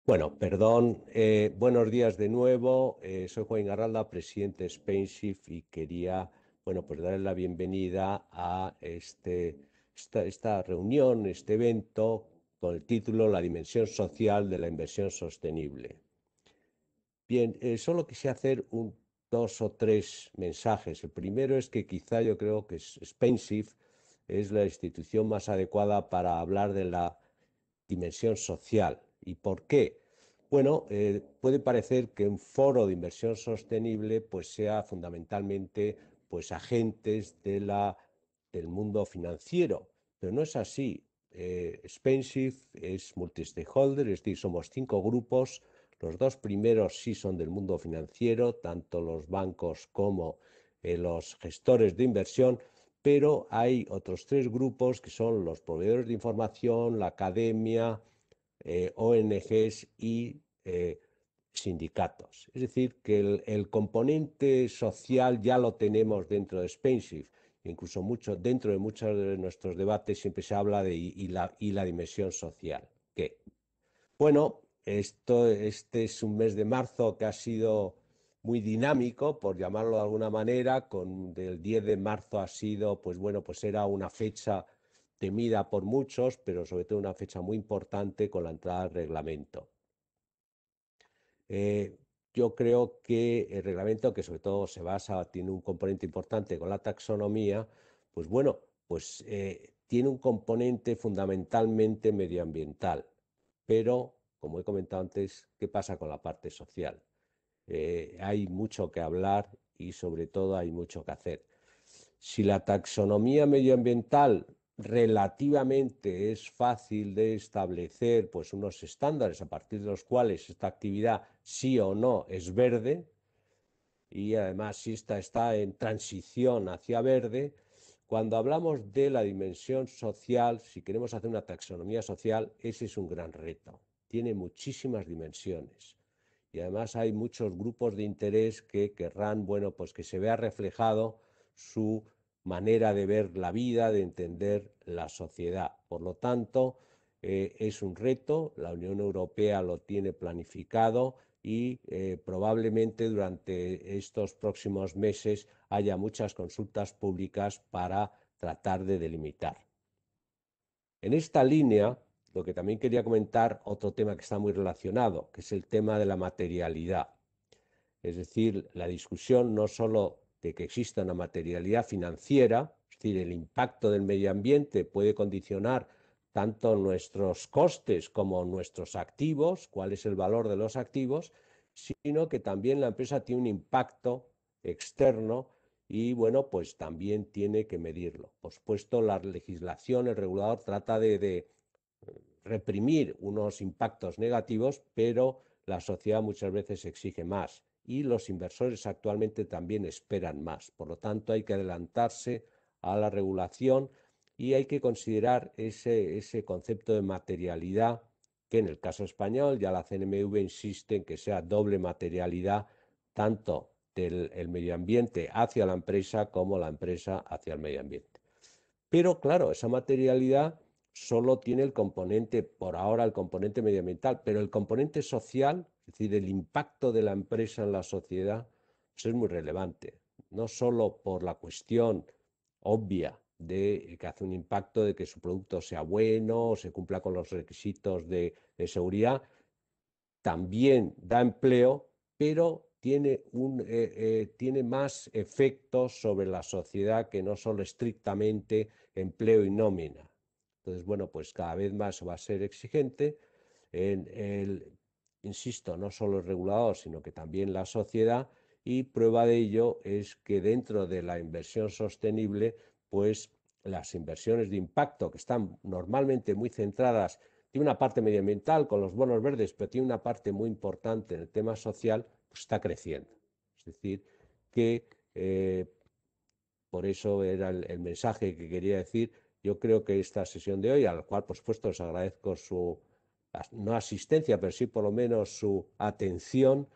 Bueno, perdón, buenos días de nuevo. Soy Juan Garralda, presidente de Spainshift y quería, bueno, pues darle la bienvenida a esta reunión, este evento con el título La dimensión social de la inversión sostenible. Bien, solo quise hacer dos o tres mensajes. El primero es que quizá yo creo que Spainshift es la institución más adecuada para hablar de la dimensión social. ¿Y por qué? Bueno, puede parecer que un foro de inversión sostenible pues sea fundamentalmente pues agentes del mundo financiero, pero no es así. Spainshift es multi-stakeholder, es decir, somos 5 grupos. Los dos primeros sí son del mundo financiero, tanto los bancos como los gestores de inversión, pero hay otros 3 grupos que son los proveedores de información, la academia, ONGs y sindicatos. Es decir, que el componente social ya lo tenemos dentro de Spainshift. Incluso dentro de muchos de nuestros debates siempre se habla de la dimensión social. ¿Qué? Bueno, este es un mes de marzo que ha sido muy dinámico, por llamarlo de alguna manera, del 10 de marzo ha sido, pues bueno, pues era una fecha temida por muchos, pero sobre todo una fecha muy importante con la entrada al reglamento. Eh, yo creo que el reglamento, que sobre todo tiene un componente importante con la taxonomía, pues bueno, pues tiene un componente fundamentalmente medioambiental, pero, como he comentado antes, ¿qué pasa con la parte social? Hay mucho que hablar y sobre todo hay mucho que hacer. Si la taxonomía medioambiental relativamente es fácil de establecer pues unos estándares a partir de los cuales esta actividad sí o no es verde, y además si esta está en transición hacia verde, cuando hablamos de la dimensión social, si queremos hacer una taxonomía social, ese es un gran reto. Tiene muchísimas dimensiones y además hay muchos grupos de interés que querrán, bueno, pues que se vea reflejado su manera de ver la vida, de entender la sociedad. Por lo tanto, es un reto, la Unión Europea lo tiene planificado y probablemente durante estos próximos meses haya muchas consultas públicas para tratar de delimitar. En esta línea, lo que también quería comentar, otro tema que está muy relacionado, que es el tema de la materialidad. Es decir, la discusión no solo de que exista una materialidad financiera, es decir, el impacto del medio ambiente puede condicionar tanto nuestros costes como nuestros activos, cuál es el valor de los activos, sino que también la empresa tiene un impacto externo y bueno, pues también tiene que medirlo. Por supuesto, la legislación, el regulador trata de reprimir unos impactos negativos, pero la sociedad muchas veces exige más y los inversores actualmente también esperan más. Por lo tanto, hay que adelantarse a la regulación y hay que considerar ese concepto de materialidad, que en el caso español ya la CNMV insiste en que sea doble materialidad, tanto del medio ambiente hacia la empresa como la empresa hacia el medio ambiente. Pero claro, esa materialidad solo tiene el componente, por ahora el componente medioambiental, pero el componente social, es decir, el impacto de la empresa en la sociedad, pues es muy relevante. No solo por la cuestión obvia de que hace un impacto de que su producto sea bueno o se cumpla con los requisitos de seguridad, también da empleo, pero tiene más efectos sobre la sociedad que no solo estrictamente empleo y nómina. Entonces, bueno, pues cada vez más va a ser exigente. Insisto, no solo el regulador, sino que también la sociedad, y prueba de ello es que dentro de la inversión sostenible, pues las inversiones de impacto, que están normalmente muy centradas, tiene una parte medioambiental con los bonos verdes, pero tiene una parte muy importante en el tema social, pues está creciendo. Es decir, que por eso era el mensaje que quería decir. Yo creo que esta sesión de hoy, a la cual por supuesto os agradezco su, no asistencia, pero sí por lo menos su atención,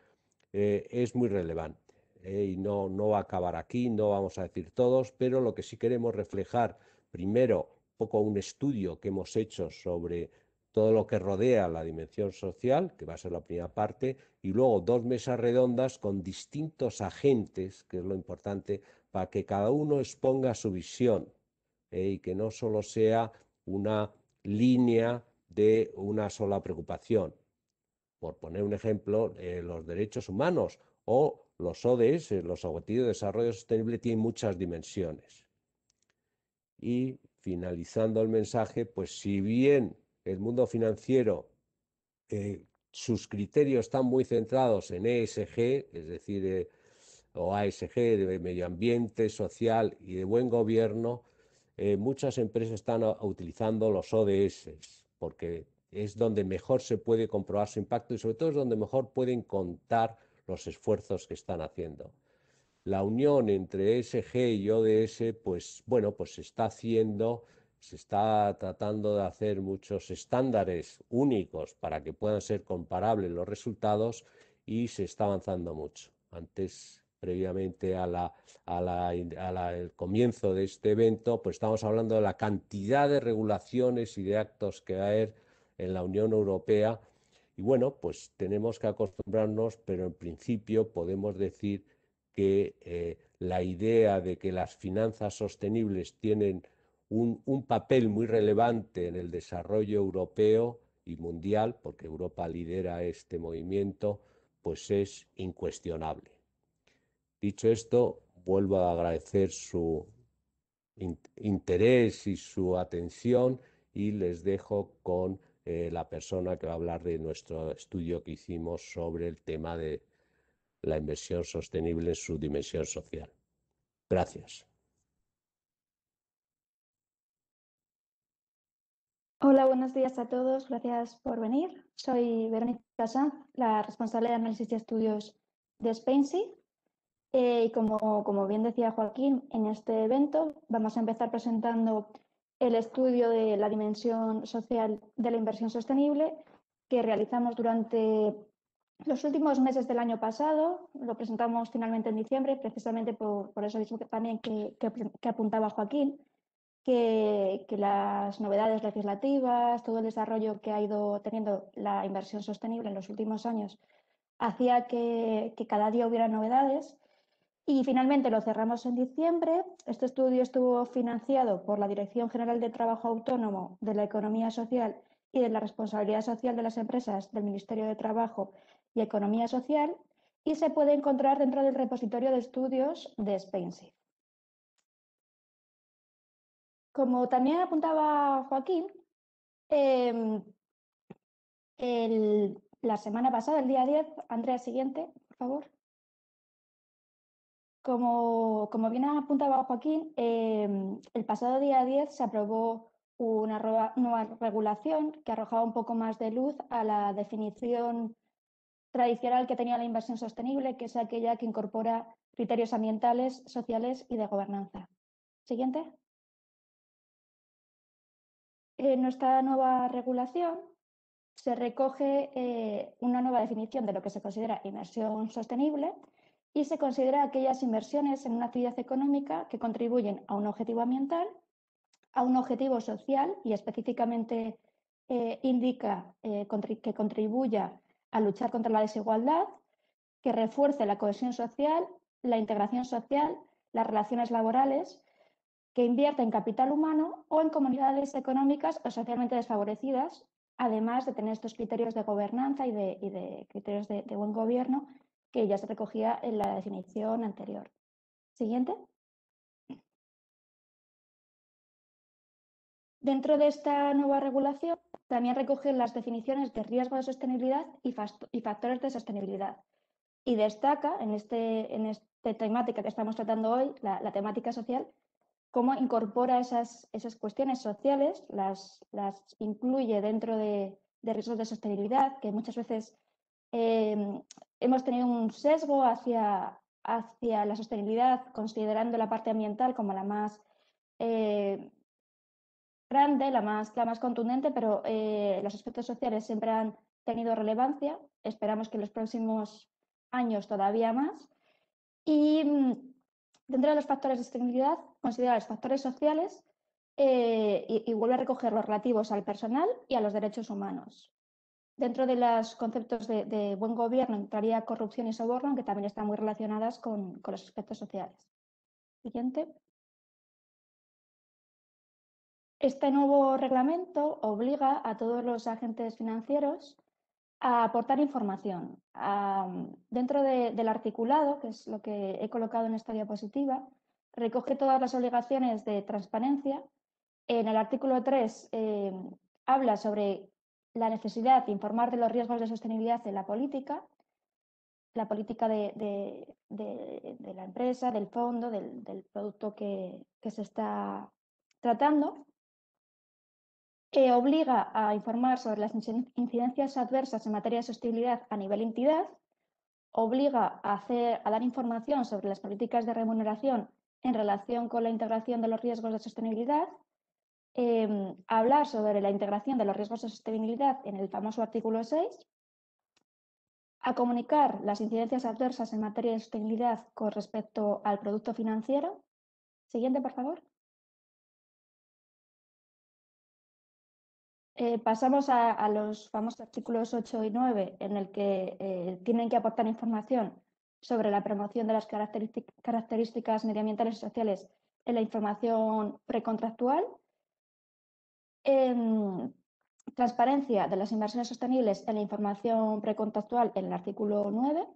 es muy relevante. Y no va a acabar aquí, no vamos a decir todos, pero lo que sí queremos reflejar, primero, un poco un estudio que hemos hecho sobre todo lo que rodea la dimensión social, que va a ser la primera parte, y luego 2 mesas redondas con distintos agentes, que es lo importante, para que cada uno exponga su visión, y que no solo sea una línea de una sola preocupación. Por poner un ejemplo, los derechos humanos o los ODS, los Objetivos de Desarrollo Sostenible, tienen muchas dimensiones. Y finalizando el mensaje, pues si bien el mundo financiero, sus criterios están muy centrados en ESG, es decir, o ASG, de medio ambiente, social y de buen gobierno, muchas empresas están utilizando los ODS, porque es donde mejor se puede comprobar su impacto y sobre todo es donde mejor pueden contar los esfuerzos que están haciendo. La unión entre ESG y ODS, pues bueno, pues se está haciendo, se está tratando de hacer muchos estándares únicos para que puedan ser comparables los resultados y se está avanzando mucho. Antes, previamente al comienzo de este evento, pues estamos hablando de la cantidad de regulaciones y de actos que va a haber en la Unión Europea. Y bueno, pues tenemos que acostumbrarnos, pero en principio podemos decir que la idea de que las finanzas sostenibles tienen un papel muy relevante en el desarrollo europeo y mundial, porque Europa lidera este movimiento, pues es incuestionable. Dicho esto, vuelvo a agradecer su interés y su atención y les dejo con la persona que va a hablar de nuestro estudio que hicimos sobre el tema de la inversión sostenible en su dimensión social. Gracias. Hola, buenos días a todos. Gracias por venir. Soy Verónica Sanz, la responsable de análisis y estudios de Spainsy. Y como bien decía Joaquín, en este evento vamos a empezar presentando el estudio de la dimensión social de la inversión sostenible que realizamos durante los últimos meses del año pasado. Lo presentamos finalmente en diciembre, precisamente por eso mismo también que apuntaba Joaquín. Que las novedades legislativas, todo el desarrollo que ha ido teniendo la inversión sostenible en los últimos años, hacía que cada día hubiera novedades. Y finalmente lo cerramos en diciembre. Este estudio estuvo financiado por la Dirección General de Trabajo Autónomo, de la Economía Social y de la Responsabilidad Social de las Empresas del Ministerio de Trabajo y Economía Social y se puede encontrar dentro del repositorio de estudios de Spainsy. Como también apuntaba Joaquín, la semana pasada, el día 10, Andrea, siguiente, por favor. Como bien apuntaba Joaquín, el pasado día 10 se aprobó una nueva regulación que arrojaba un poco más de luz a la definición tradicional que tenía la inversión sostenible, que es aquella que incorpora criterios ambientales, sociales y de gobernanza. Siguiente. En nuestra nueva regulación se recoge una nueva definición de lo que se considera inversión sostenible y se considera aquellas inversiones en una actividad económica que contribuyen a un objetivo ambiental, a un objetivo social y específicamente indica que contribuya a luchar contra la desigualdad, que refuerce la cohesión social, la integración social, las relaciones laborales, que invierta en capital humano o en comunidades económicas o socialmente desfavorecidas, además de tener estos criterios de gobernanza y de criterios de buen gobierno que ya se recogía en la definición anterior. Siguiente. Dentro de esta nueva regulación también recogen las definiciones de riesgo de sostenibilidad y factores de sostenibilidad. Y destaca en esta temática que estamos tratando hoy, la temática social, cómo incorpora esas cuestiones sociales, las incluye dentro de riesgos de sostenibilidad, que muchas veces hemos tenido un sesgo hacia la sostenibilidad, considerando la parte ambiental como la más grande, la más contundente, pero los aspectos sociales siempre han tenido relevancia. Esperamos que en los próximos años todavía más. Y dentro de los factores de sostenibilidad, considera los factores sociales y vuelve a recoger los relativos al personal y a los derechos humanos. Dentro de los conceptos de buen gobierno entraría corrupción y soborno, que también están muy relacionadas con los aspectos sociales. Siguiente. Este nuevo reglamento obliga a todos los agentes financieros a aportar información. Dentro del articulado, que es lo que he colocado en esta diapositiva, recoge todas las obligaciones de transparencia. En el artículo 3 habla sobre la necesidad de informar de los riesgos de sostenibilidad en la política de la empresa, del fondo, del producto que se está tratando. Obliga a informar sobre las incidencias adversas en materia de sostenibilidad a nivel entidad, obliga a dar información sobre las políticas de remuneración en relación con la integración de los riesgos de sostenibilidad, hablar sobre la integración de los riesgos de sostenibilidad en el famoso artículo 6, a comunicar las incidencias adversas en materia de sostenibilidad con respecto al producto financiero. Siguiente, por favor. Pasamos a los famosos artículos 8 y 9, en el que tienen que aportar información sobre la promoción de las características medioambientales y sociales en la información precontractual. Transparencia de las inversiones sostenibles en la información precontractual en el artículo 9.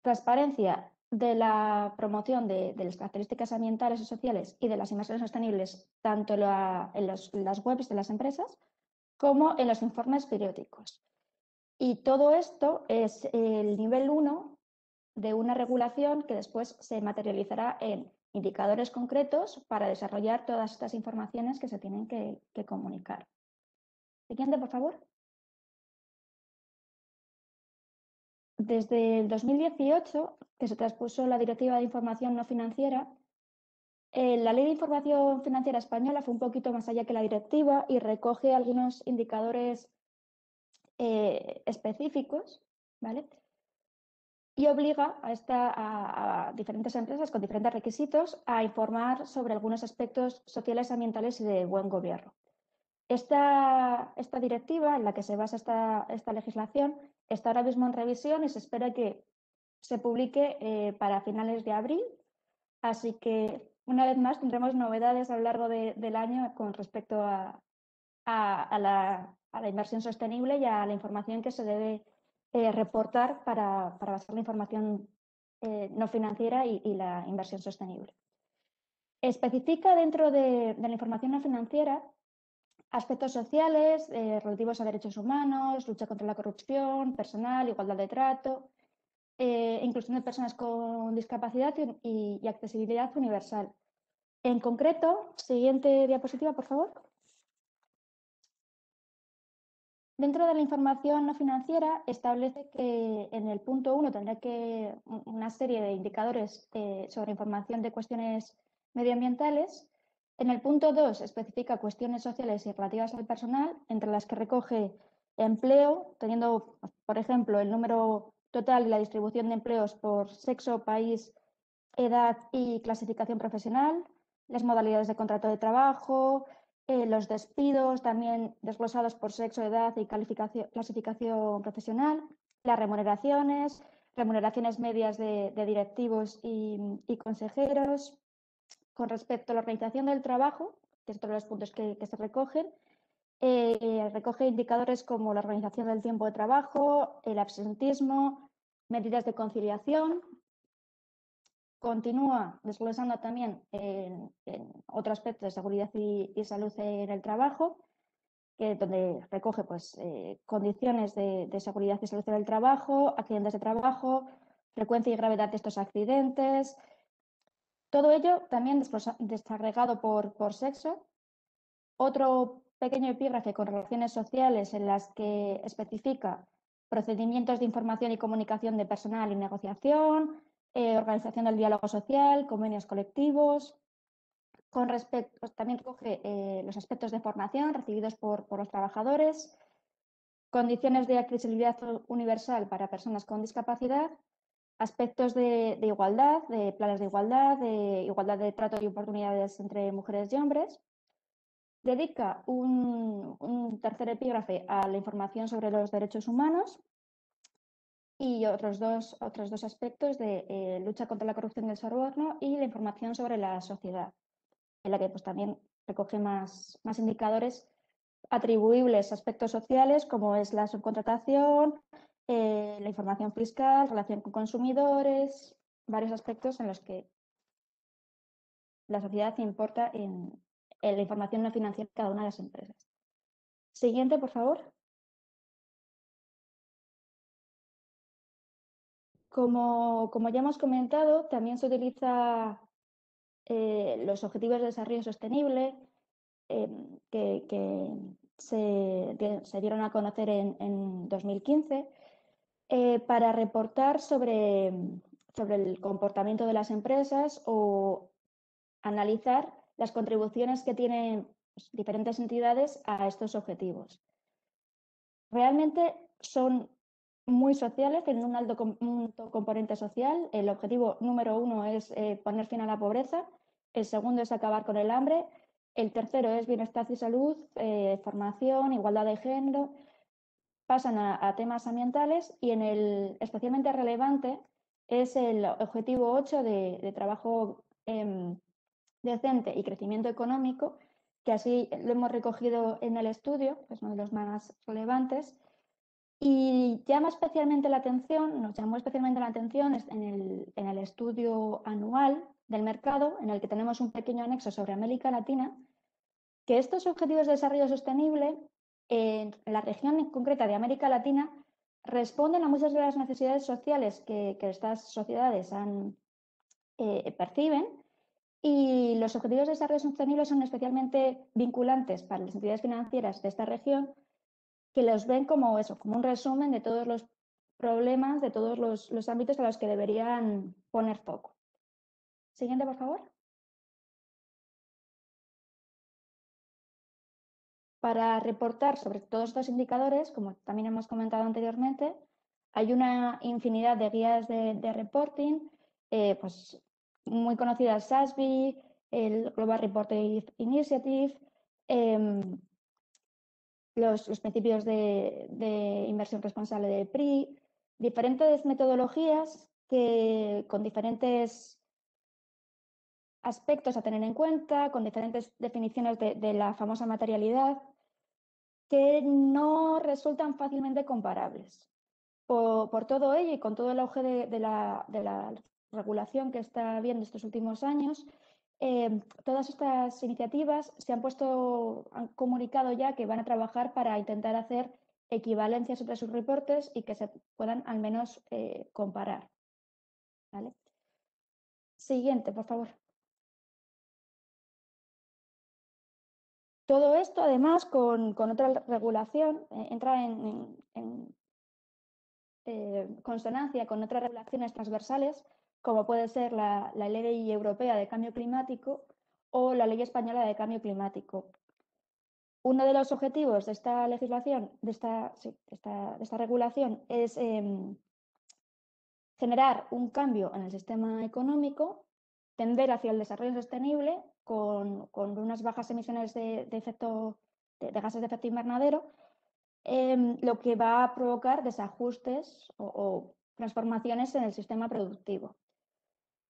Transparencia de la promoción de las características ambientales y sociales y de las inversiones sostenibles tanto en las webs de las empresas como en los informes periódicos. Y todo esto es el nivel 1 de una regulación que después se materializará en indicadores concretos para desarrollar todas estas informaciones que se tienen que comunicar. Siguiente, por favor. Desde el 2018, que se traspuso la Directiva de Información No Financiera, la Ley de Información Financiera Española fue un poquito más allá que la directiva y recoge algunos indicadores específicos, ¿vale? Y obliga a diferentes empresas con diferentes requisitos a informar sobre algunos aspectos sociales, ambientales y de buen gobierno. Esta directiva en la que se basa esta legislación está ahora mismo en revisión y se espera que se publique para finales de abril. Así que, una vez más, tendremos novedades a lo largo del año con respecto a la inversión sostenible y a la información que se debe reportar para basar la información no financiera y la inversión sostenible. Especifica dentro de la información no financiera aspectos sociales relativos a derechos humanos, lucha contra la corrupción, personal, igualdad de trato, inclusión de personas con discapacidad y accesibilidad universal. En concreto, siguiente diapositiva, por favor. Dentro de la información no financiera establece que en el punto 1 tendrá una serie de indicadores sobre información de cuestiones medioambientales. En el punto 2 especifica cuestiones sociales y relativas al personal, entre las que recoge empleo, teniendo, por ejemplo, el número total y la distribución de empleos por sexo, país, edad y clasificación profesional, las modalidades de contrato de trabajo, los despidos también desglosados por sexo, edad y clasificación profesional, las remuneraciones medias de directivos y consejeros. Con respecto a la organización del trabajo, que es otro de los puntos que se recogen, recoge indicadores como la organización del tiempo de trabajo, el absentismo, medidas de conciliación. Continúa desglosando también en otro aspecto de seguridad y salud en el trabajo, donde recoge pues, condiciones de seguridad y salud en el trabajo, accidentes de trabajo, frecuencia y gravedad de estos accidentes. Todo ello también desagregado por sexo. Otro pequeño epígrafe con relaciones sociales en las que especifica procedimientos de información y comunicación de personal y negociación, organización del diálogo social, convenios colectivos. También recoge los aspectos de formación recibidos por los trabajadores, condiciones de accesibilidad universal para personas con discapacidad, aspectos de igualdad, de planes de igualdad de trato y oportunidades entre mujeres y hombres, dedica un tercer epígrafe a la información sobre los derechos humanos y otros dos aspectos de lucha contra la corrupción y el soborno y la información sobre la sociedad, en la que pues, también recoge más indicadores atribuibles a aspectos sociales como es la subcontratación, la información fiscal, relación con consumidores, varios aspectos en los que la sociedad importa en la información no financiera de cada una de las empresas. Siguiente, por favor. Como ya hemos comentado, también se utiliza los Objetivos de Desarrollo Sostenible que se dieron a conocer en 2015 para reportar sobre el comportamiento de las empresas o analizar las contribuciones que tienen diferentes entidades a estos objetivos. Realmente son muy sociales, tienen un alto componente social. El objetivo número 1 es poner fin a la pobreza, el segundo es acabar con el hambre, el tercero es bienestar y salud, formación, igualdad de género, pasan a temas ambientales y especialmente relevante es el objetivo 8 de trabajo decente y crecimiento económico, que así lo hemos recogido en el estudio, que es uno de los más relevantes, y nos llamó especialmente la atención en el estudio anual del mercado, en el que tenemos un pequeño anexo sobre América Latina, que estos objetivos de desarrollo sostenible en la región concreta de América Latina responden a muchas de las necesidades sociales que estas sociedades perciben, y los objetivos de desarrollo sostenible son especialmente vinculantes para las entidades financieras de esta región, que los ven como eso, como un resumen de todos los problemas, de todos los ámbitos a los que deberían poner foco. Siguiente, por favor. Para reportar sobre todos estos indicadores, como también hemos comentado anteriormente, hay una infinidad de guías de reporting, pues muy conocidas SASB, el Global Reporting Initiative, los principios de inversión responsable de PRI, diferentes metodologías con diferentes aspectos a tener en cuenta, con diferentes definiciones de la famosa materialidad, que no resultan fácilmente comparables. Por todo ello y con todo el auge de la regulación que está habiendo estos últimos años, todas estas iniciativas han comunicado ya que van a trabajar para intentar hacer equivalencias entre sus reportes y que se puedan al menos comparar. ¿Vale? Siguiente, por favor. Todo esto, además, con otra regulación, entra en consonancia con otras regulaciones transversales, como puede ser la Ley Europea de Cambio Climático o la Ley Española de Cambio Climático. Uno de los objetivos de esta legislación, de esta regulación, es generar un cambio en el sistema económico, tender hacia el desarrollo sostenible con unas bajas emisiones de gases de efecto invernadero, lo que va a provocar desajustes o transformaciones en el sistema productivo.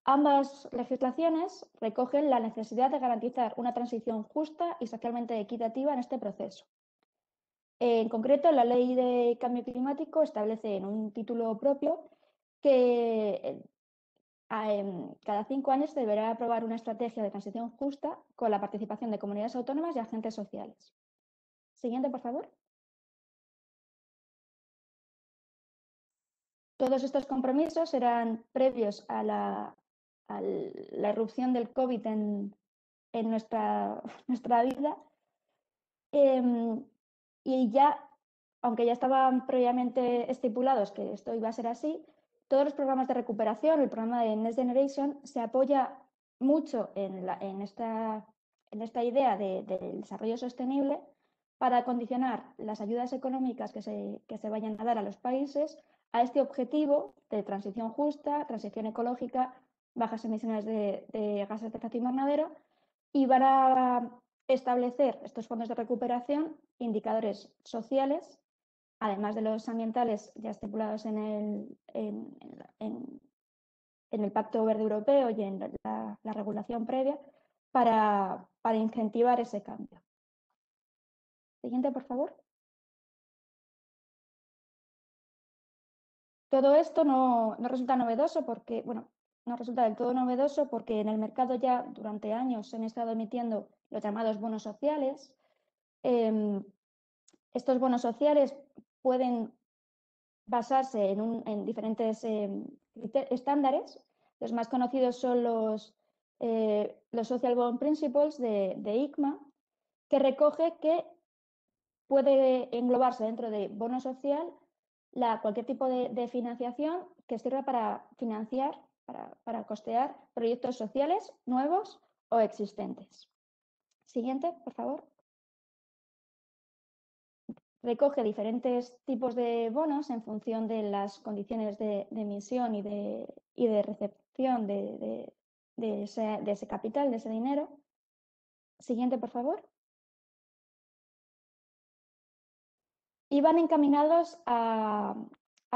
Ambas legislaciones recogen la necesidad de garantizar una transición justa y socialmente equitativa en este proceso. En concreto, la Ley de Cambio Climático establece en un título propio que cada 5 años se deberá aprobar una estrategia de transición justa con la participación de comunidades autónomas y agentes sociales. Siguiente, por favor. Todos estos compromisos eran previos a la irrupción del COVID en nuestra vida. Y ya, aunque ya estaban previamente estipulados que esto iba a ser así, todos los programas de recuperación, el programa de Next Generation, se apoya mucho en esta idea del desarrollo sostenible para condicionar las ayudas económicas que se vayan a dar a los países a este objetivo de transición justa, transición ecológica, bajas emisiones de gases de efecto invernadero, y van a establecer estos fondos de recuperación indicadores sociales, además de los ambientales ya estipulados en el Pacto Verde Europeo y en la regulación previa, para incentivar ese cambio. Siguiente, por favor. Todo esto no resulta novedoso porque, bueno, no resulta del todo novedoso porque en el mercado ya durante años se han estado emitiendo los llamados bonos sociales. Estos bonos sociales pueden basarse en diferentes estándares. Los más conocidos son los Social Bond Principles de ICMA, que recoge que puede englobarse dentro de bono social cualquier tipo de financiación que sirva para financiar, para costear proyectos sociales nuevos o existentes. Siguiente, por favor. Recoge diferentes tipos de bonos en función de las condiciones de emisión y de recepción de ese capital, de ese dinero. Siguiente, por favor. Y van encaminados a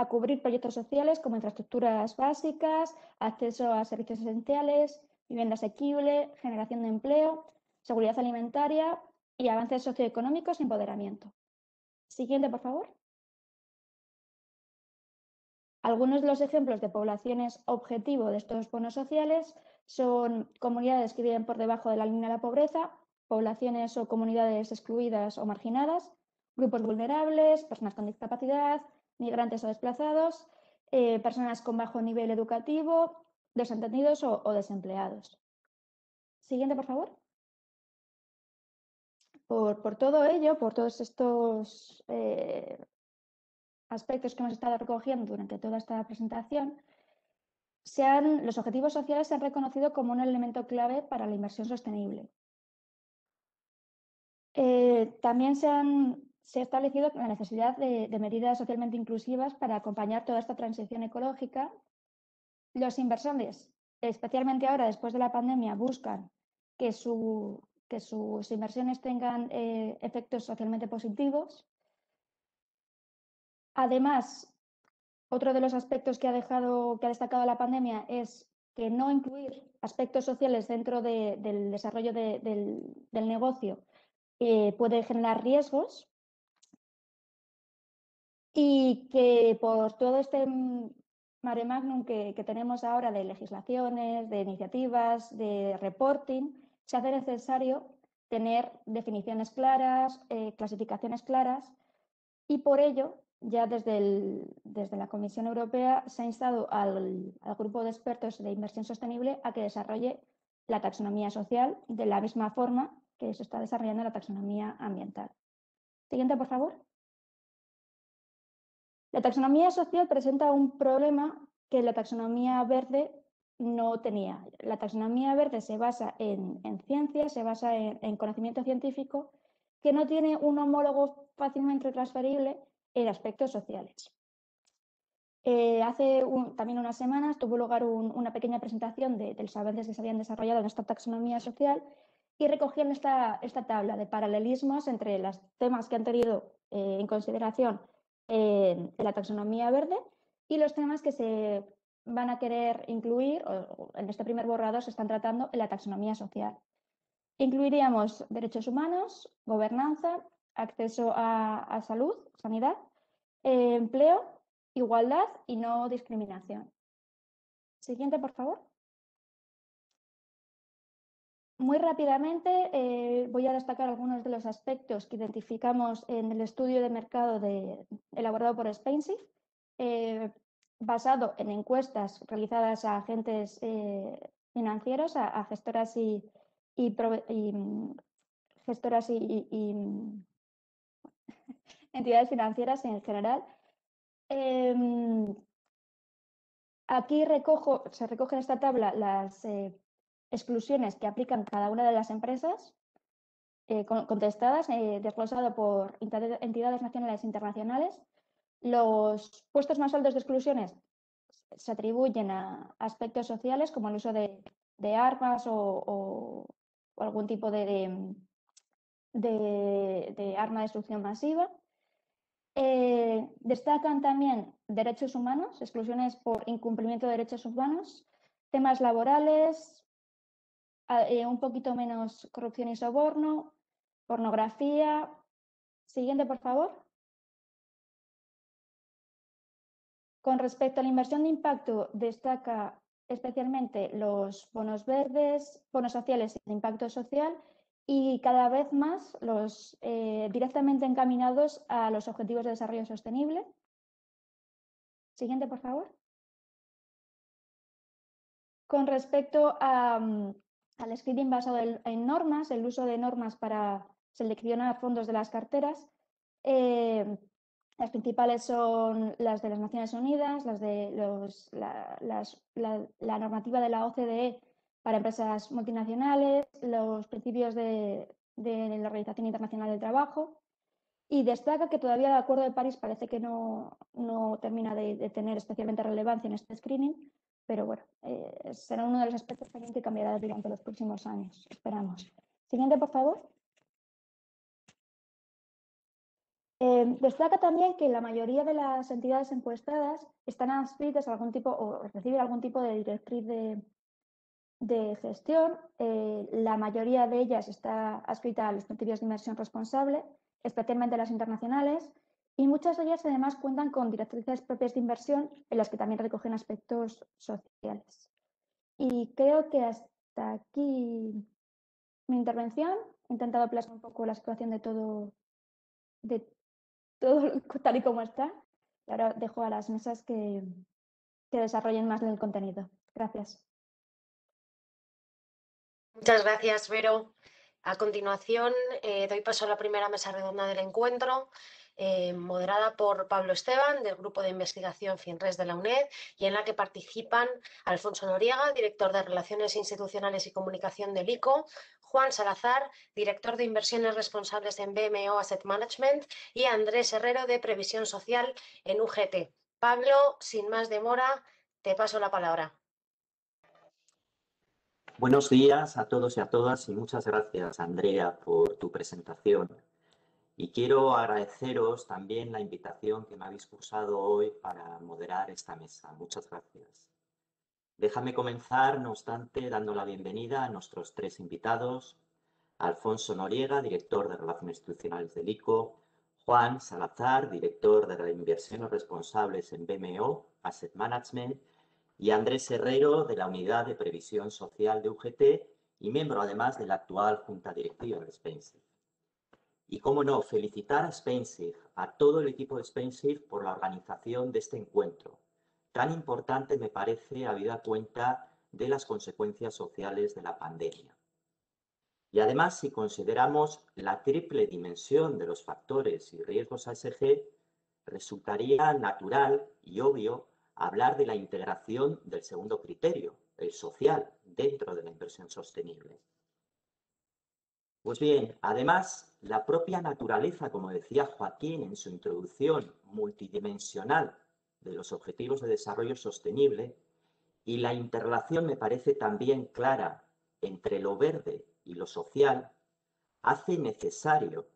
cubrir proyectos sociales como infraestructuras básicas, acceso a servicios esenciales, vivienda asequible, generación de empleo, seguridad alimentaria y avances socioeconómicos y empoderamiento. Siguiente, por favor. Algunos de los ejemplos de poblaciones objetivo de estos bonos sociales son comunidades que viven por debajo de la línea de la pobreza, poblaciones o comunidades excluidas o marginadas, grupos vulnerables, personas con discapacidad, migrantes o desplazados, personas con bajo nivel educativo, desentendidos o desempleados. Siguiente, por favor. Por todo ello, por todos estos aspectos que hemos estado recogiendo durante toda esta presentación, los objetivos sociales se han reconocido como un elemento clave para la inversión sostenible. También se ha establecido la necesidad de medidas socialmente inclusivas para acompañar toda esta transición ecológica. Los inversores, especialmente ahora después de la pandemia, buscan que sus inversiones tengan efectos socialmente positivos. Además, otro de los aspectos que ha destacado la pandemia es que no incluir aspectos sociales dentro del desarrollo del negocio puede generar riesgos, y que por todo este mare magnum que tenemos ahora de legislaciones, de iniciativas, de reporting, se hace necesario tener definiciones claras, clasificaciones claras, y por ello ya desde la Comisión Europea se ha instado al grupo de expertos de inversión sostenible a que desarrolle la taxonomía social de la misma forma que se está desarrollando la taxonomía ambiental. Siguiente, por favor. La taxonomía social presenta un problema que la taxonomía verde no tenía. La taxonomía verde se basa en ciencia, se basa en conocimiento científico, que no tiene un homólogo fácilmente transferible en aspectos sociales. Hace también unas semanas tuvo lugar una pequeña presentación de los avances que se habían desarrollado en esta taxonomía social y recogían esta tabla de paralelismos entre los temas que han tenido en consideración en la taxonomía verde y los temas que se van a querer incluir, o en este primer borrador se están tratando en la taxonomía social. Incluiríamos derechos humanos, gobernanza, acceso a salud, sanidad, empleo, igualdad y no discriminación. Siguiente, por favor. Muy rápidamente voy a destacar algunos de los aspectos que identificamos en el estudio de mercado elaborado por Spainsy, basado en encuestas realizadas a agentes financieros, a gestoras gestoras y entidades financieras en general. Aquí se recoge en esta tabla las exclusiones que aplican cada una de las empresas, contestadas, desglosado por entidades nacionales e internacionales. Los puestos más altos de exclusiones se atribuyen a aspectos sociales como el uso de armas o algún tipo de de arma de destrucción masiva. Destacan también derechos humanos, exclusiones por incumplimiento de derechos humanos, temas laborales, un poquito menos corrupción y soborno, pornografía. Siguiente, por favor. Con respecto a la inversión de impacto, destaca especialmente los bonos verdes, bonos sociales de impacto social y cada vez más los directamente encaminados a los objetivos de desarrollo sostenible. Siguiente, por favor. Con respecto al screening basado en normas, el uso de normas para seleccionar fondos de las carteras, las principales son las de las Naciones Unidas, las de la normativa de la OCDE para empresas multinacionales, los principios de la Organización Internacional del Trabajo, y destaca que todavía el Acuerdo de París parece que no termina de tener especialmente relevancia en este screening, pero bueno, será uno de los aspectos también que cambiará durante los próximos años, esperamos. Siguiente, por favor. Destaca también que la mayoría de las entidades encuestadas están adscritas a algún tipo o reciben algún tipo de directriz de gestión. La mayoría de ellas está adscrita a los principios de inversión responsable, especialmente las internacionales, y muchas de ellas además cuentan con directrices propias de inversión en las que también recogen aspectos sociales. Y creo que hasta aquí mi intervención. He intentado plasmar un poco la situación de todo tal y como está. Y ahora dejo a las mesas que desarrollen más el contenido. Gracias. Muchas gracias, Vero. A continuación, doy paso a la primera mesa redonda del encuentro, moderada por Pablo Esteban, del Grupo de Investigación FINRES de la UNED, y en la que participan Alfonso Noriega, director de Relaciones Institucionales y Comunicación del ICO, Juan Salazar, director de Inversiones Responsables en BMO Asset Management, y Andrés Herrero, de Previsión Social en UGT. Pablo, sin más demora, te paso la palabra. Buenos días a todos y a todas y muchas gracias, Andrea, por tu presentación. Y quiero agradeceros también la invitación que me habéis cursado hoy para moderar esta mesa. Muchas gracias. Déjame comenzar, no obstante, dando la bienvenida a nuestros tres invitados: Alfonso Noriega, director de Relaciones Institucionales del ICO; Juan Salazar, director de Inversiones Responsables en BMO Asset Management; y Andrés Herrero, de la Unidad de Previsión Social de UGT y miembro además de la actual Junta Directiva de SpainSafe. Y cómo no, felicitar a SpainSafe, a todo el equipo de SpainSafe, por la organización de este encuentro. Tan importante me parece, habida cuenta de las consecuencias sociales de la pandemia. Y además, si consideramos la triple dimensión de los factores y riesgos ASG, resultaría natural y obvio hablar de la integración del segundo criterio, el social, dentro de la inversión sostenible. Pues bien, además, la propia naturaleza, como decía Joaquín en su introducción, multidimensional de los Objetivos de Desarrollo Sostenible, y la interrelación me parece también clara entre lo verde y lo social, hace necesario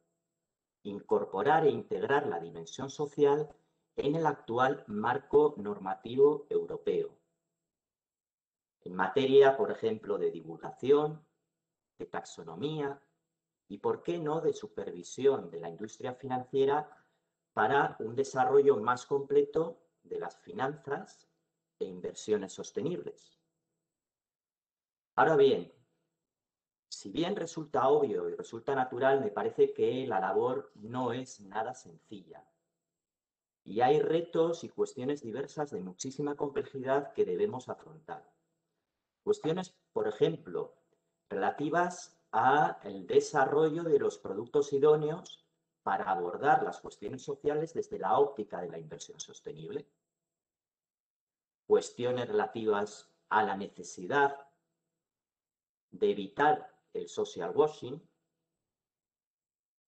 incorporar e integrar la dimensión social en el actual marco normativo europeo, en materia, por ejemplo, de divulgación, de taxonomía y, por qué no, de supervisión de la industria financiera para un desarrollo más completo de las finanzas e inversiones sostenibles. Ahora bien, si bien resulta obvio y resulta natural, me parece que la labor no es nada sencilla. Y hay retos y cuestiones diversas de muchísima complejidad que debemos afrontar. Cuestiones, por ejemplo, relativas al desarrollo de los productos idóneos para abordar las cuestiones sociales desde la óptica de la inversión sostenible. Cuestiones relativas a la necesidad de evitar el social washing,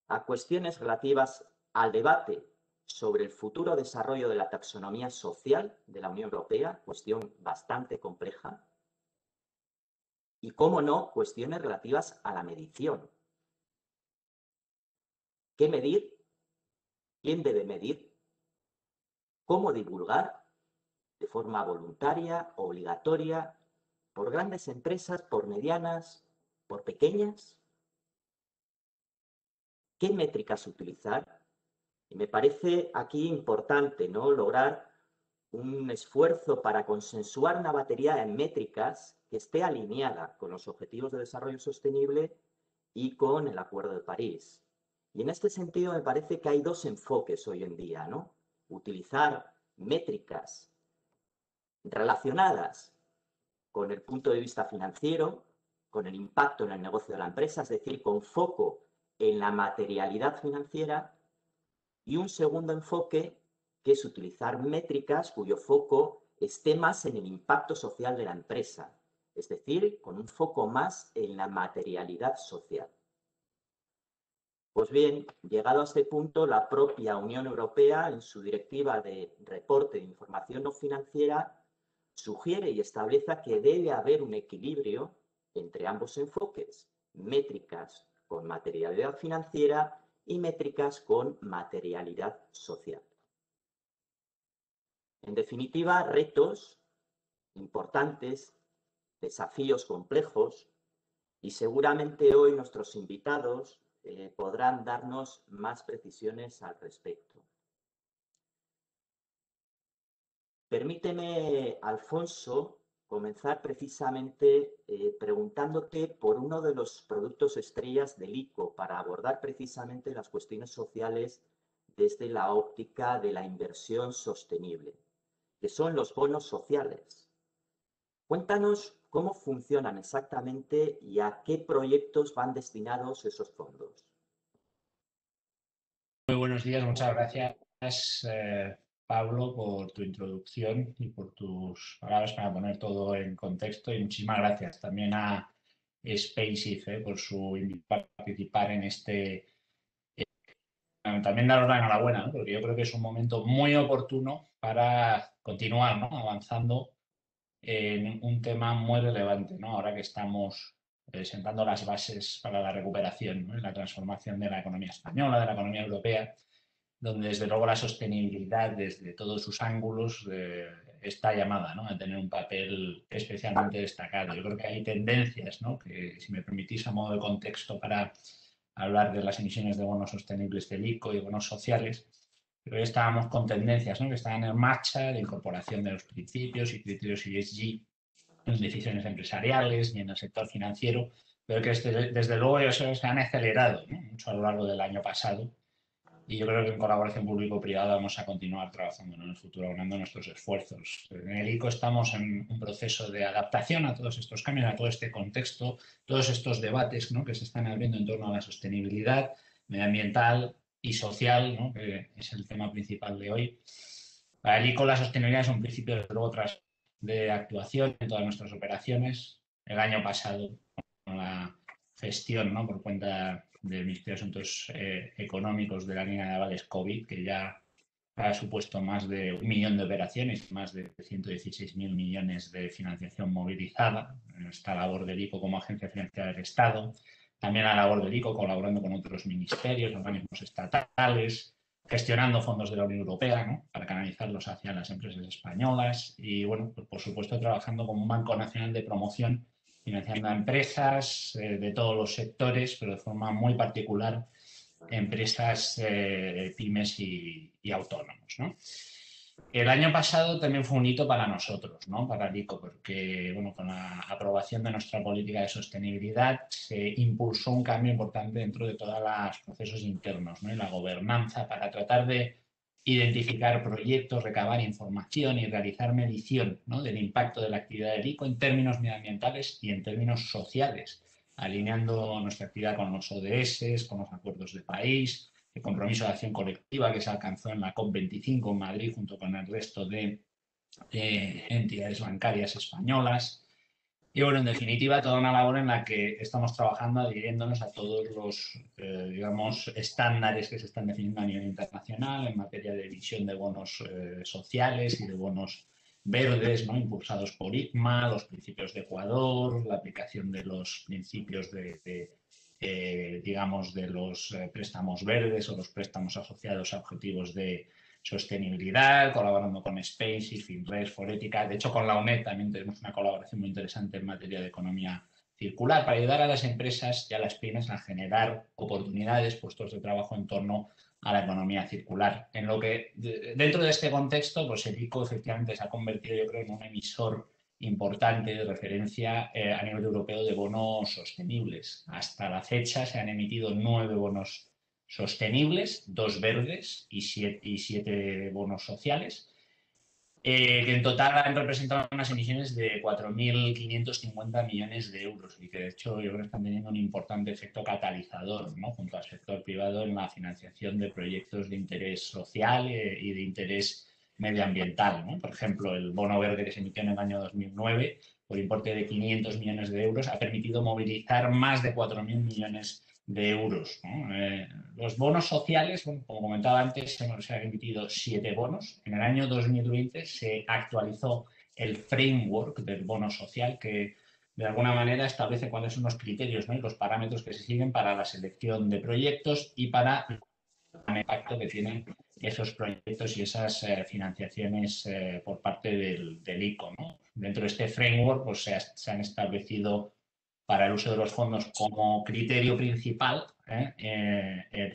a cuestiones relativas al debate sobre el futuro desarrollo de la taxonomía social de la Unión Europea, cuestión bastante compleja, y, cómo no, cuestiones relativas a la medición. ¿Qué medir? ¿Quién debe medir? ¿Cómo divulgar? ¿De forma voluntaria, obligatoria, por grandes empresas, por medianas, por pequeñas? ¿Qué métricas utilizar? Y me parece aquí importante, ¿no?, lograr un esfuerzo para consensuar una batería de métricas que esté alineada con los Objetivos de Desarrollo Sostenible y con el Acuerdo de París. Y en este sentido me parece que hay dos enfoques hoy en día, ¿no? Utilizar métricas relacionadas con el punto de vista financiero, con el impacto en el negocio de la empresa, es decir, con foco en la materialidad financiera, y un segundo enfoque que es utilizar métricas cuyo foco esté más en el impacto social de la empresa, es decir, con un foco más en la materialidad social. Pues bien, llegado a este punto, la propia Unión Europea, en su Directiva de Reporte de Información No Financiera, sugiere y establece que debe haber un equilibrio entre ambos enfoques, métricas con materialidad financiera y métricas con materialidad social. En definitiva, retos importantes, desafíos complejos, y seguramente hoy nuestros invitados podrán darnos más precisiones al respecto. Permíteme, Alfonso, comenzar precisamente preguntándote por uno de los productos estrellas del ICO para abordar precisamente las cuestiones sociales desde la óptica de la inversión sostenible, que son los bonos sociales. Cuéntanos cómo funcionan exactamente y a qué proyectos van destinados esos fondos. Muy buenos días, muchas gracias, Pablo, por tu introducción y por tus palabras para poner todo en contexto. Y muchísimas gracias también a SpaceIF por su participar en este. También daros la enhorabuena, ¿no?, porque yo creo que es un momento muy oportuno para continuar, ¿no?, avanzando en un tema muy relevante, ¿no?, ahora que estamos sentando las bases para la recuperación, ¿no?, y la transformación de la economía española, de la economía europea, donde desde luego la sostenibilidad desde todos sus ángulos está llamada, ¿no?, a tener un papel especialmente destacado. Yo creo que hay tendencias, ¿no?, que, si me permitís, a modo de contexto para hablar de las emisiones de bonos sostenibles del ICO y bonos sociales, pero hoy estábamos con tendencias, ¿no?, que estaban en marcha de incorporación de los principios y criterios ESG en decisiones empresariales y en el sector financiero, pero que desde luego eso se han acelerado, ¿no?, mucho a lo largo del año pasado. Y yo creo que en colaboración público-privada vamos a continuar trabajando en el futuro, aunando nuestros esfuerzos. En el ICO estamos en un proceso de adaptación a todos estos cambios, a todo este contexto, todos estos debates, ¿no?, que se están abriendo en torno a la sostenibilidad medioambiental y social, ¿no?, que es el tema principal de hoy. Para el ICO la sostenibilidad es un principio de actuación en todas nuestras operaciones. El año pasado, con la gestión, ¿no?, por cuenta del Ministerio de Asuntos Económicos de la línea de avales COVID, que ya ha supuesto más de 1 millón de operaciones, más de 116.000 millones de financiación movilizada en esta labor del ICO como agencia financiera del Estado. También la labor del ICO colaborando con otros ministerios, organismos estatales, gestionando fondos de la Unión Europea, ¿no?, para canalizarlos hacia las empresas españolas y, bueno, pues por supuesto trabajando como un Banco Nacional de Promoción, financiando a empresas de todos los sectores, pero de forma muy particular empresas pymes y autónomos, ¿no? El año pasado también fue un hito para nosotros, ¿no?, para el ICO, porque, bueno, con la aprobación de nuestra política de sostenibilidad se impulsó un cambio importante dentro de todos los procesos internos, ¿no?, y la gobernanza para tratar de identificar proyectos, recabar información y realizar medición, ¿no?, del impacto de la actividad del ICO en términos medioambientales y en términos sociales, alineando nuestra actividad con los ODS, con los acuerdos de París, el compromiso de acción colectiva que se alcanzó en la COP25 en Madrid junto con el resto de entidades bancarias españolas. Y, bueno, en definitiva, toda una labor en la que estamos trabajando adhiriéndonos a todos los, digamos, estándares que se están definiendo a nivel internacional en materia de emisión de bonos sociales y de bonos verdes, ¿no?, impulsados por ICMA, los principios de Ecuador, la aplicación de los principios de digamos, de los préstamos verdes o los préstamos asociados a objetivos de sostenibilidad, colaborando con Space y Finres, Forética. De hecho, con la UNED también tenemos una colaboración muy interesante en materia de economía circular para ayudar a las empresas y a las pymes a generar oportunidades, puestos de trabajo en torno a la economía circular. En lo que, dentro de este contexto, pues el ICO efectivamente se ha convertido, yo creo, en un emisor importante de referencia a nivel europeo de bonos sostenibles. Hasta la fecha se han emitido 9 bonos sostenibles, 2 verdes y 7 bonos sociales, que en total han representado unas emisiones de 4.550 millones de euros y que de hecho yo creo que están teniendo un importante efecto catalizador, ¿no?, junto al sector privado en la financiación de proyectos de interés social y de interés medioambiental, ¿no? Por ejemplo, el bono verde que se emitió en el año 2009 por importe de 500 millones de euros ha permitido movilizar más de 4.000 millones de euros, ¿no? Los bonos sociales, bueno, como comentaba antes, se han emitido 7 bonos. En el año 2020 se actualizó el framework del bono social que de alguna manera establece cuáles son los criterios, ¿no?, y los parámetros que se siguen para la selección de proyectos y para el impacto que tienen esos proyectos y esas financiaciones por parte del ICO, ¿no? Dentro de este framework pues, se han establecido para el uso de los fondos como criterio principal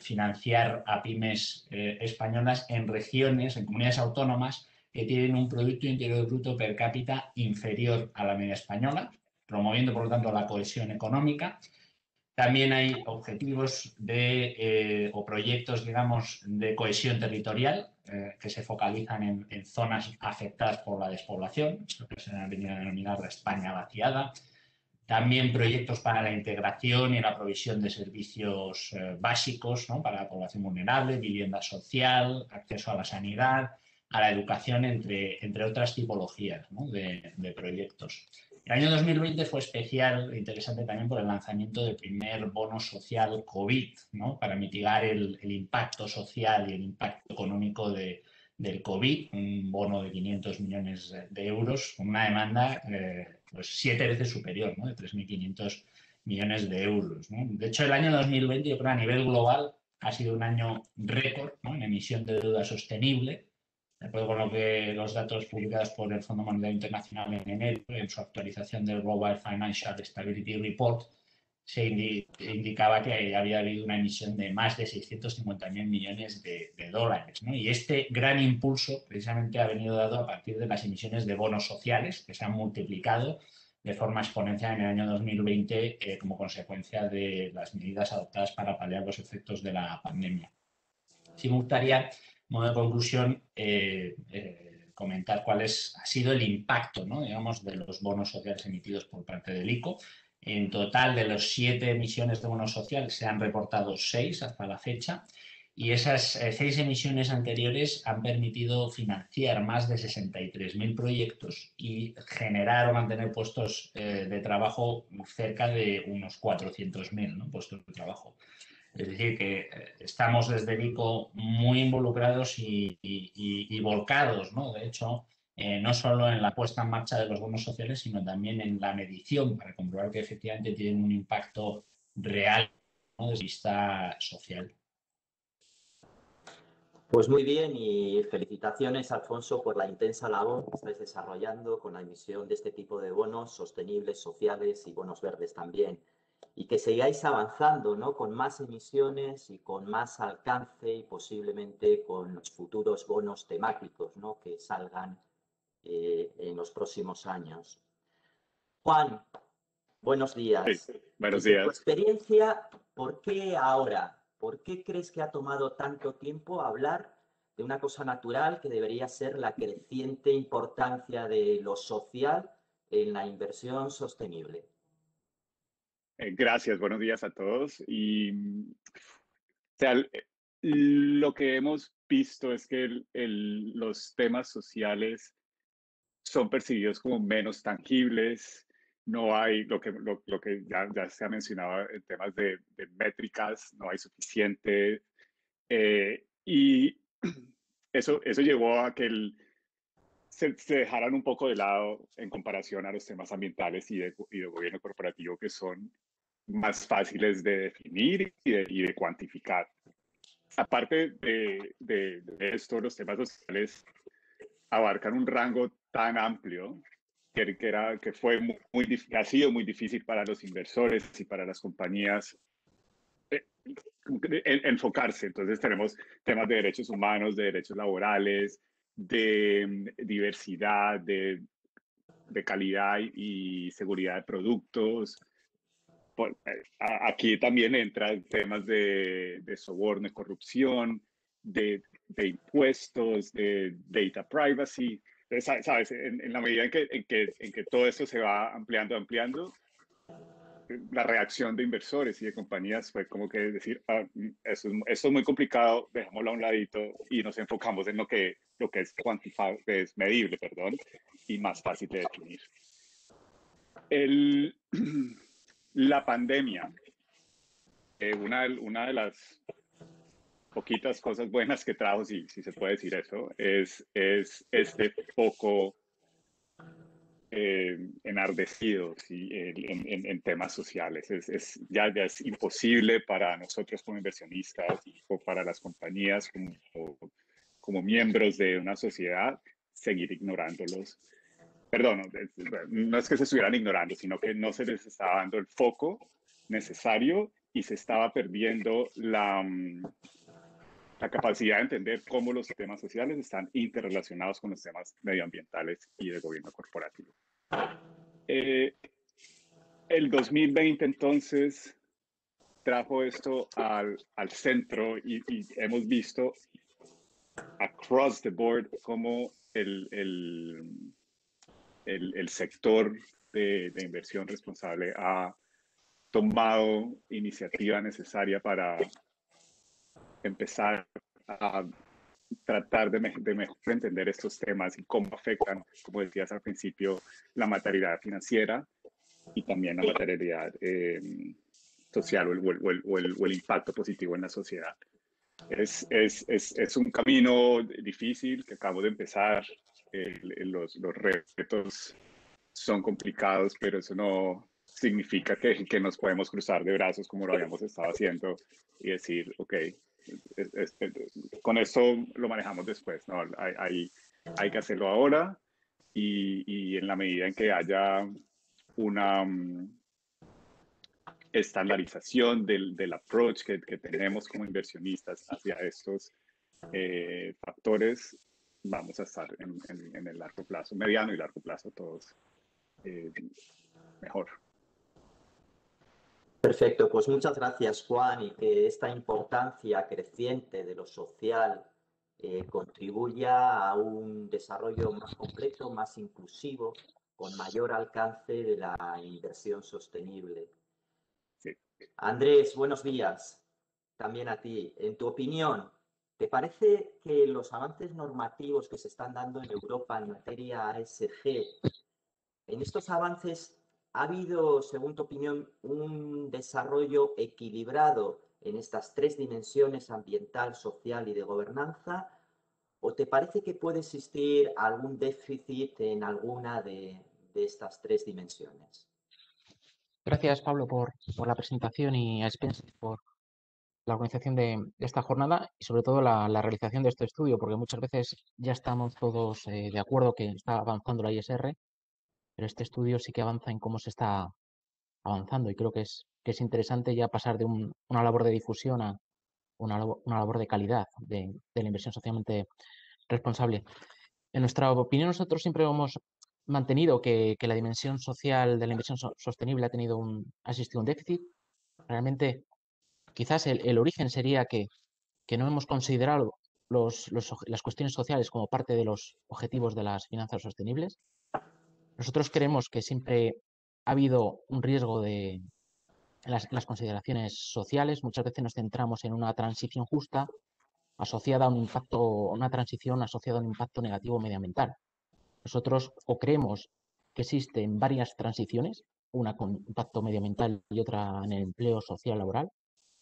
financiar a pymes españolas en regiones, en comunidades autónomas que tienen un Producto Interior Bruto per cápita inferior a la media española, promoviendo por lo tanto la cohesión económica. También hay objetivos o proyectos, digamos, de cohesión territorial que se focalizan en zonas afectadas por la despoblación, lo que se ha venido a denominar la España vaciada. También proyectos para la integración y la provisión de servicios básicos, ¿no?, para la población vulnerable, vivienda social, acceso a la sanidad, a la educación, entre otras tipologías, ¿no?, de proyectos. El año 2020 fue especial e interesante también por el lanzamiento del primer bono social COVID, ¿no?, para mitigar el impacto social y el impacto económico del COVID, un bono de 500 millones de euros, con una demanda pues 7 veces superior, ¿no?, de 3.500 millones de euros, ¿no? De hecho, el año 2020, yo creo, a nivel global, ha sido un año récord, ¿no?, en emisión de deuda sostenible. De acuerdo con los datos publicados por el Fondo Monetario Internacional en enero, en su actualización del Global Financial Stability Report, se indicaba que había habido una emisión de más de 650.000 millones de dólares, ¿no? Y este gran impulso precisamente ha venido dado a partir de las emisiones de bonos sociales, que se han multiplicado de forma exponencial en el año 2020 como consecuencia de las medidas adoptadas para paliar los efectos de la pandemia. Sí me gustaría, modo de conclusión, comentar cuál ha sido el impacto, ¿no?, digamos, de los bonos sociales emitidos por parte del ICO. En total, de los 7 emisiones de bonos sociales se han reportado 6 hasta la fecha y esas 6 emisiones anteriores han permitido financiar más de 63.000 proyectos y generar o mantener puestos de trabajo cerca de unos 400.000, ¿no?, puestos de trabajo. Es decir, que estamos desde el ICO muy involucrados y volcados, ¿no?, de hecho, no solo en la puesta en marcha de los bonos sociales, sino también en la medición para comprobar que efectivamente tienen un impacto real, ¿no?, desde vista social. Pues muy bien y felicitaciones, Alfonso, por la intensa labor que estáis desarrollando con la emisión de este tipo de bonos sostenibles, sociales y bonos verdes también. Y que sigáis avanzando, ¿no?, con más emisiones y con más alcance y posiblemente con los futuros bonos temáticos, ¿no?, que salgan en los próximos años. Juan, buenos días. Sí, buenos Desde tu días. experiencia, ¿por qué ahora? ¿Por qué crees que ha tomado tanto tiempo hablar de una cosa natural que debería ser la creciente importancia de lo social en la inversión sostenible? Gracias, buenos días a todos. O sea, lo que hemos visto es que los temas sociales son percibidos como menos tangibles. No hay lo que ya se ha mencionado en temas de métricas, no hay suficiente. Y eso llevó a que se dejaran un poco de lado en comparación a los temas ambientales y de gobierno corporativo que son más fáciles de definir y de cuantificar. Aparte de esto, los temas sociales abarcan un rango tan amplio que fue ha sido muy difícil para los inversores y para las compañías enfocarse. Entonces tenemos temas de derechos humanos, de derechos laborales, de diversidad, de calidad y seguridad de productos. Aquí también entran temas de soborno y corrupción, de impuestos, de data privacy. ¿Sabes? En la medida en que todo esto se va ampliando, la reacción de inversores y de compañías fue como que decir, esto es muy complicado, dejémoslo a un ladito y nos enfocamos en lo que es cuantificable, que es medible, perdón, y más fácil de definir. La pandemia, una de las poquitas cosas buenas que trajo, si se puede decir eso, es este foco enardecido, ¿sí? en temas sociales. Ya es imposible para nosotros como inversionistas o para las compañías como miembros de una sociedad seguir ignorándolos. Perdón, no es que se estuvieran ignorando, sino que no se les estaba dando el foco necesario y se estaba perdiendo la capacidad de entender cómo los temas sociales están interrelacionados con los temas medioambientales y de gobierno corporativo. El 2020 entonces trajo esto al centro y hemos visto across the board cómo el sector de inversión responsable ha tomado iniciativa necesaria para empezar a tratar de mejor entender estos temas y cómo afectan, como decías al principio, la materialidad financiera y también la materialidad social o el impacto positivo en la sociedad. Es un camino difícil que acabo de empezar. Los retos son complicados, pero eso no significa que nos podemos cruzar de brazos como lo habíamos estado haciendo y decir, ok, con esto lo manejamos después, ¿no? Hay que hacerlo ahora y en la medida en que haya una estandarización del approach que tenemos como inversionistas hacia estos factores, vamos a estar en el largo plazo, mediano y largo plazo todos mejor. Perfecto, pues muchas gracias, Juan, y que esta importancia creciente de lo social contribuya a un desarrollo más completo, más inclusivo, con mayor alcance de la inversión sostenible. Sí. Andrés, buenos días. También a ti. En tu opinión, ¿te parece que los avances normativos que se están dando en Europa en materia ASG, en estos avances ha habido, según tu opinión, un desarrollo equilibrado en estas tres dimensiones, ambiental, social y de gobernanza? ¿O te parece que puede existir algún déficit en alguna de estas tres dimensiones? Gracias, Pablo, por la presentación y a Spencer por la organización de esta jornada y sobre todo la realización de este estudio, porque muchas veces ya estamos todos de acuerdo que está avanzando la ISR, pero este estudio sí que avanza en cómo se está avanzando y creo que es interesante ya pasar de una labor de difusión a una labor de calidad de la inversión socialmente responsable. En nuestra opinión, nosotros siempre hemos mantenido que la dimensión social de la inversión sostenible ha existido un déficit. Realmente, quizás el origen sería que no hemos considerado las cuestiones sociales como parte de los objetivos de las finanzas sostenibles. Nosotros creemos que siempre ha habido un riesgo de las consideraciones sociales. Muchas veces nos centramos en una transición justa asociada a una transición asociada a un impacto negativo medioambiental. Nosotros o creemos que existen varias transiciones, una con impacto medioambiental y otra en el empleo social laboral,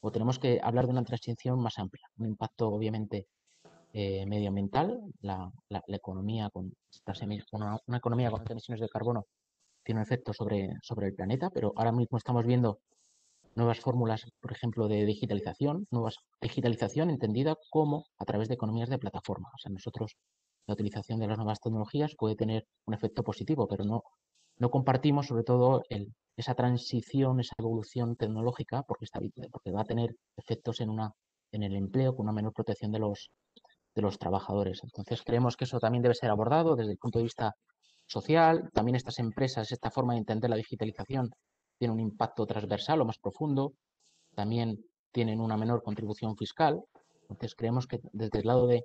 o tenemos que hablar de una transición más amplia, un impacto obviamente medioambiental, la economía una economía con altas emisiones de carbono tiene un efecto sobre el planeta, pero ahora mismo estamos viendo nuevas fórmulas, por ejemplo, de digitalización, digitalización entendida como a través de economías de plataforma. O sea, nosotros la utilización de las nuevas tecnologías puede tener un efecto positivo, pero no compartimos sobre todo esa transición, esa evolución tecnológica, porque va a tener efectos en el empleo con una menor protección de los trabajadores. Entonces creemos que eso también debe ser abordado desde el punto de vista social. También estas empresas, esta forma de entender la digitalización tiene un impacto transversal o más profundo. También tienen una menor contribución fiscal. Entonces creemos que desde el lado de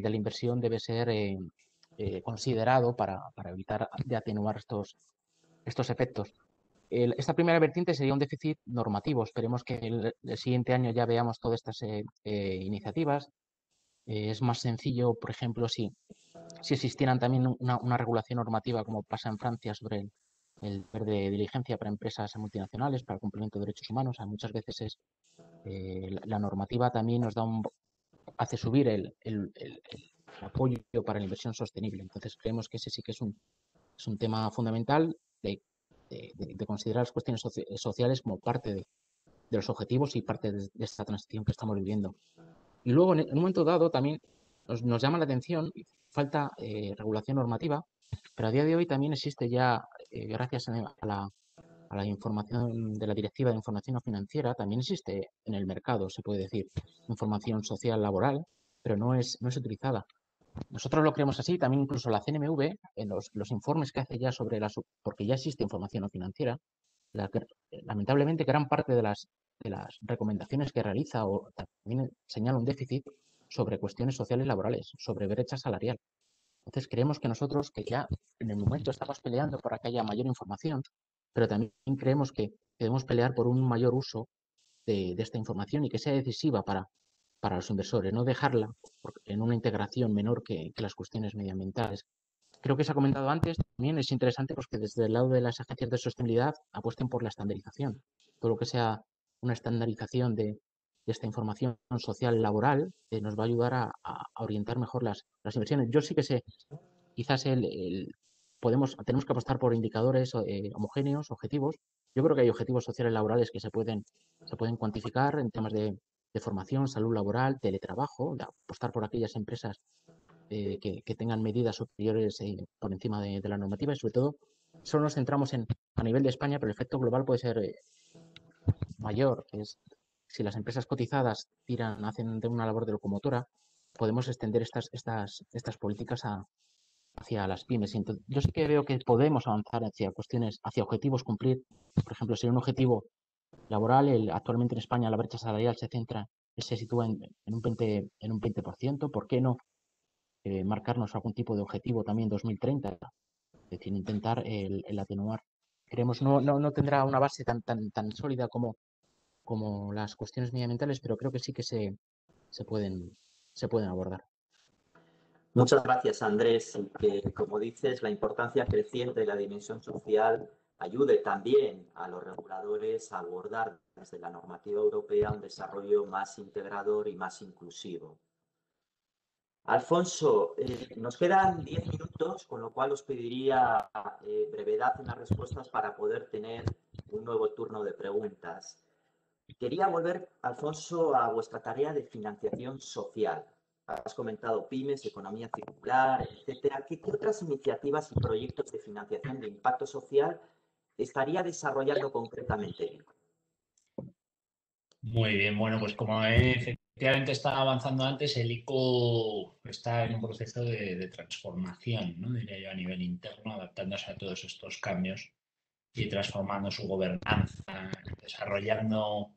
la inversión debe ser considerado para evitar de atenuar estos efectos. Esta primera vertiente sería un déficit normativo. Esperemos que el siguiente año ya veamos todas estas iniciativas. Es más sencillo, por ejemplo, si existieran también una regulación normativa, como pasa en Francia, sobre el deber de diligencia para empresas multinacionales, para el cumplimiento de derechos humanos. Muchas veces la normativa también nos hace subir el apoyo para la inversión sostenible. Entonces creemos que ese sí que es un tema fundamental de considerar las cuestiones sociales como parte de los objetivos y parte de esta transición que estamos viviendo. Y luego, en un momento dado, también nos llama la atención, falta regulación normativa, pero a día de hoy también existe ya, gracias a la información de la Directiva de Información No Financiera, también existe en el mercado, se puede decir, información social laboral, pero no es utilizada. Nosotros lo creemos así, también incluso la CNMV, en los informes que hace ya porque ya existe información no financiera, lamentablemente gran parte de las recomendaciones que realiza o también señala un déficit sobre cuestiones sociales laborales, sobre brecha salarial. Entonces creemos que nosotros, que ya en el momento estamos peleando por que haya mayor información, pero también creemos que debemos pelear por un mayor uso de esta información y que sea decisiva para los inversores, no dejarla en una integración menor que las cuestiones medioambientales. Creo que se ha comentado antes, también es interesante pues, que desde el lado de las agencias de sostenibilidad apuesten por la estandarización. Todo lo que sea una estandarización de esta información social laboral nos va a ayudar a orientar mejor las inversiones. Yo sí que sé, quizás tenemos que apostar por indicadores homogéneos, objetivos. Yo creo que hay objetivos sociales laborales que se pueden cuantificar en temas de formación, salud laboral, teletrabajo, apostar por aquellas empresas que tengan medidas superiores por encima de la normativa y sobre todo solo nos centramos a nivel de España, pero el efecto global puede ser mayor. Si las empresas cotizadas hacen de una labor de locomotora, podemos extender estas políticas hacia las pymes. Entonces, yo sí que veo que podemos avanzar hacia objetivos cumplir. Por ejemplo, si un objetivo laboral, actualmente en España la brecha salarial se sitúa en un 20%. ¿Por qué no marcarnos algún tipo de objetivo también 2030? Es decir, intentar el atenuar. Creemos no tendrá una base tan sólida como las cuestiones medioambientales, pero creo que sí que se pueden abordar. Muchas gracias, Andrés. Y que, como dices, la importancia creciente de la dimensión social ayude también a los reguladores a abordar desde la normativa europea un desarrollo más integrador y más inclusivo. Alfonso, nos quedan 10 minutos, con lo cual os pediría brevedad en las respuestas para poder tener un nuevo turno de preguntas. Quería volver, Alfonso, a vuestra tarea de financiación social. Has comentado pymes, economía circular, etcétera. ¿Qué otras iniciativas y proyectos de financiación de impacto social estaría desarrollando concretamente? Muy bien, bueno, pues como efectivamente estaba avanzando antes, el ICO está en un proceso de transformación, ¿no? Diría yo, a nivel interno, adaptándose a todos estos cambios y transformando su gobernanza, desarrollando,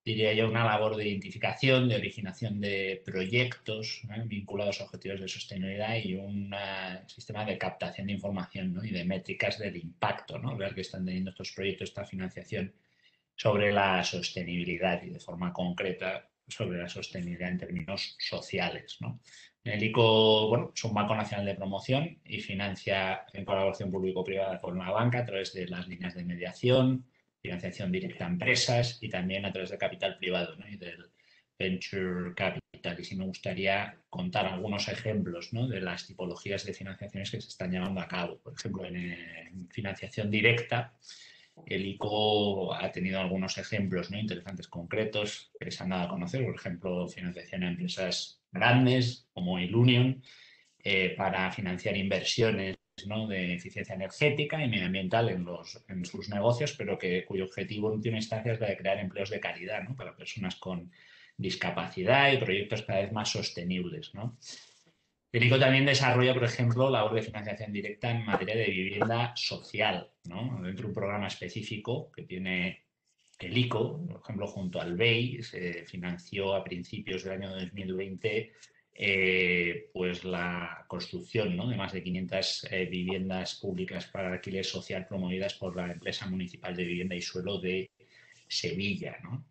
diría yo, una labor de identificación, de originación de proyectos, ¿no?, vinculados a objetivos de sostenibilidad y un sistema de captación de información, ¿no?, y de métricas del impacto, ¿no?, ver que están teniendo estos proyectos, esta financiación sobre la sostenibilidad y de forma concreta sobre la sostenibilidad en términos sociales, ¿no? El ICO, bueno, es un banco nacional de promoción y financia en colaboración público-privada con la banca a través de las líneas de mediación, financiación directa a empresas y también a través de capital privado, ¿no?, y del venture capital. Y sí me gustaría contar algunos ejemplos, ¿no?, de las tipologías de financiaciones que se están llevando a cabo. Por ejemplo, en financiación directa, el ICO ha tenido algunos ejemplos, ¿no?, interesantes, concretos, que se han dado a conocer, por ejemplo, financiación a empresas grandes como Ilunion, para financiar inversiones, ¿no?, de eficiencia energética y medioambiental en sus negocios, pero cuyo objetivo en última instancia es la de crear empleos de calidad, ¿no?, para personas con discapacidad y proyectos cada vez más sostenibles, ¿no? El ICO también desarrolla, por ejemplo, labor de financiación directa en materia de vivienda social, ¿no?, dentro de un programa específico que tiene el ICO, por ejemplo, junto al BEI, se financió a principios del año 2020 pues la construcción, ¿no?, de más de 500 viviendas públicas para alquiler social promovidas por la empresa municipal de vivienda y suelo de Sevilla, ¿no?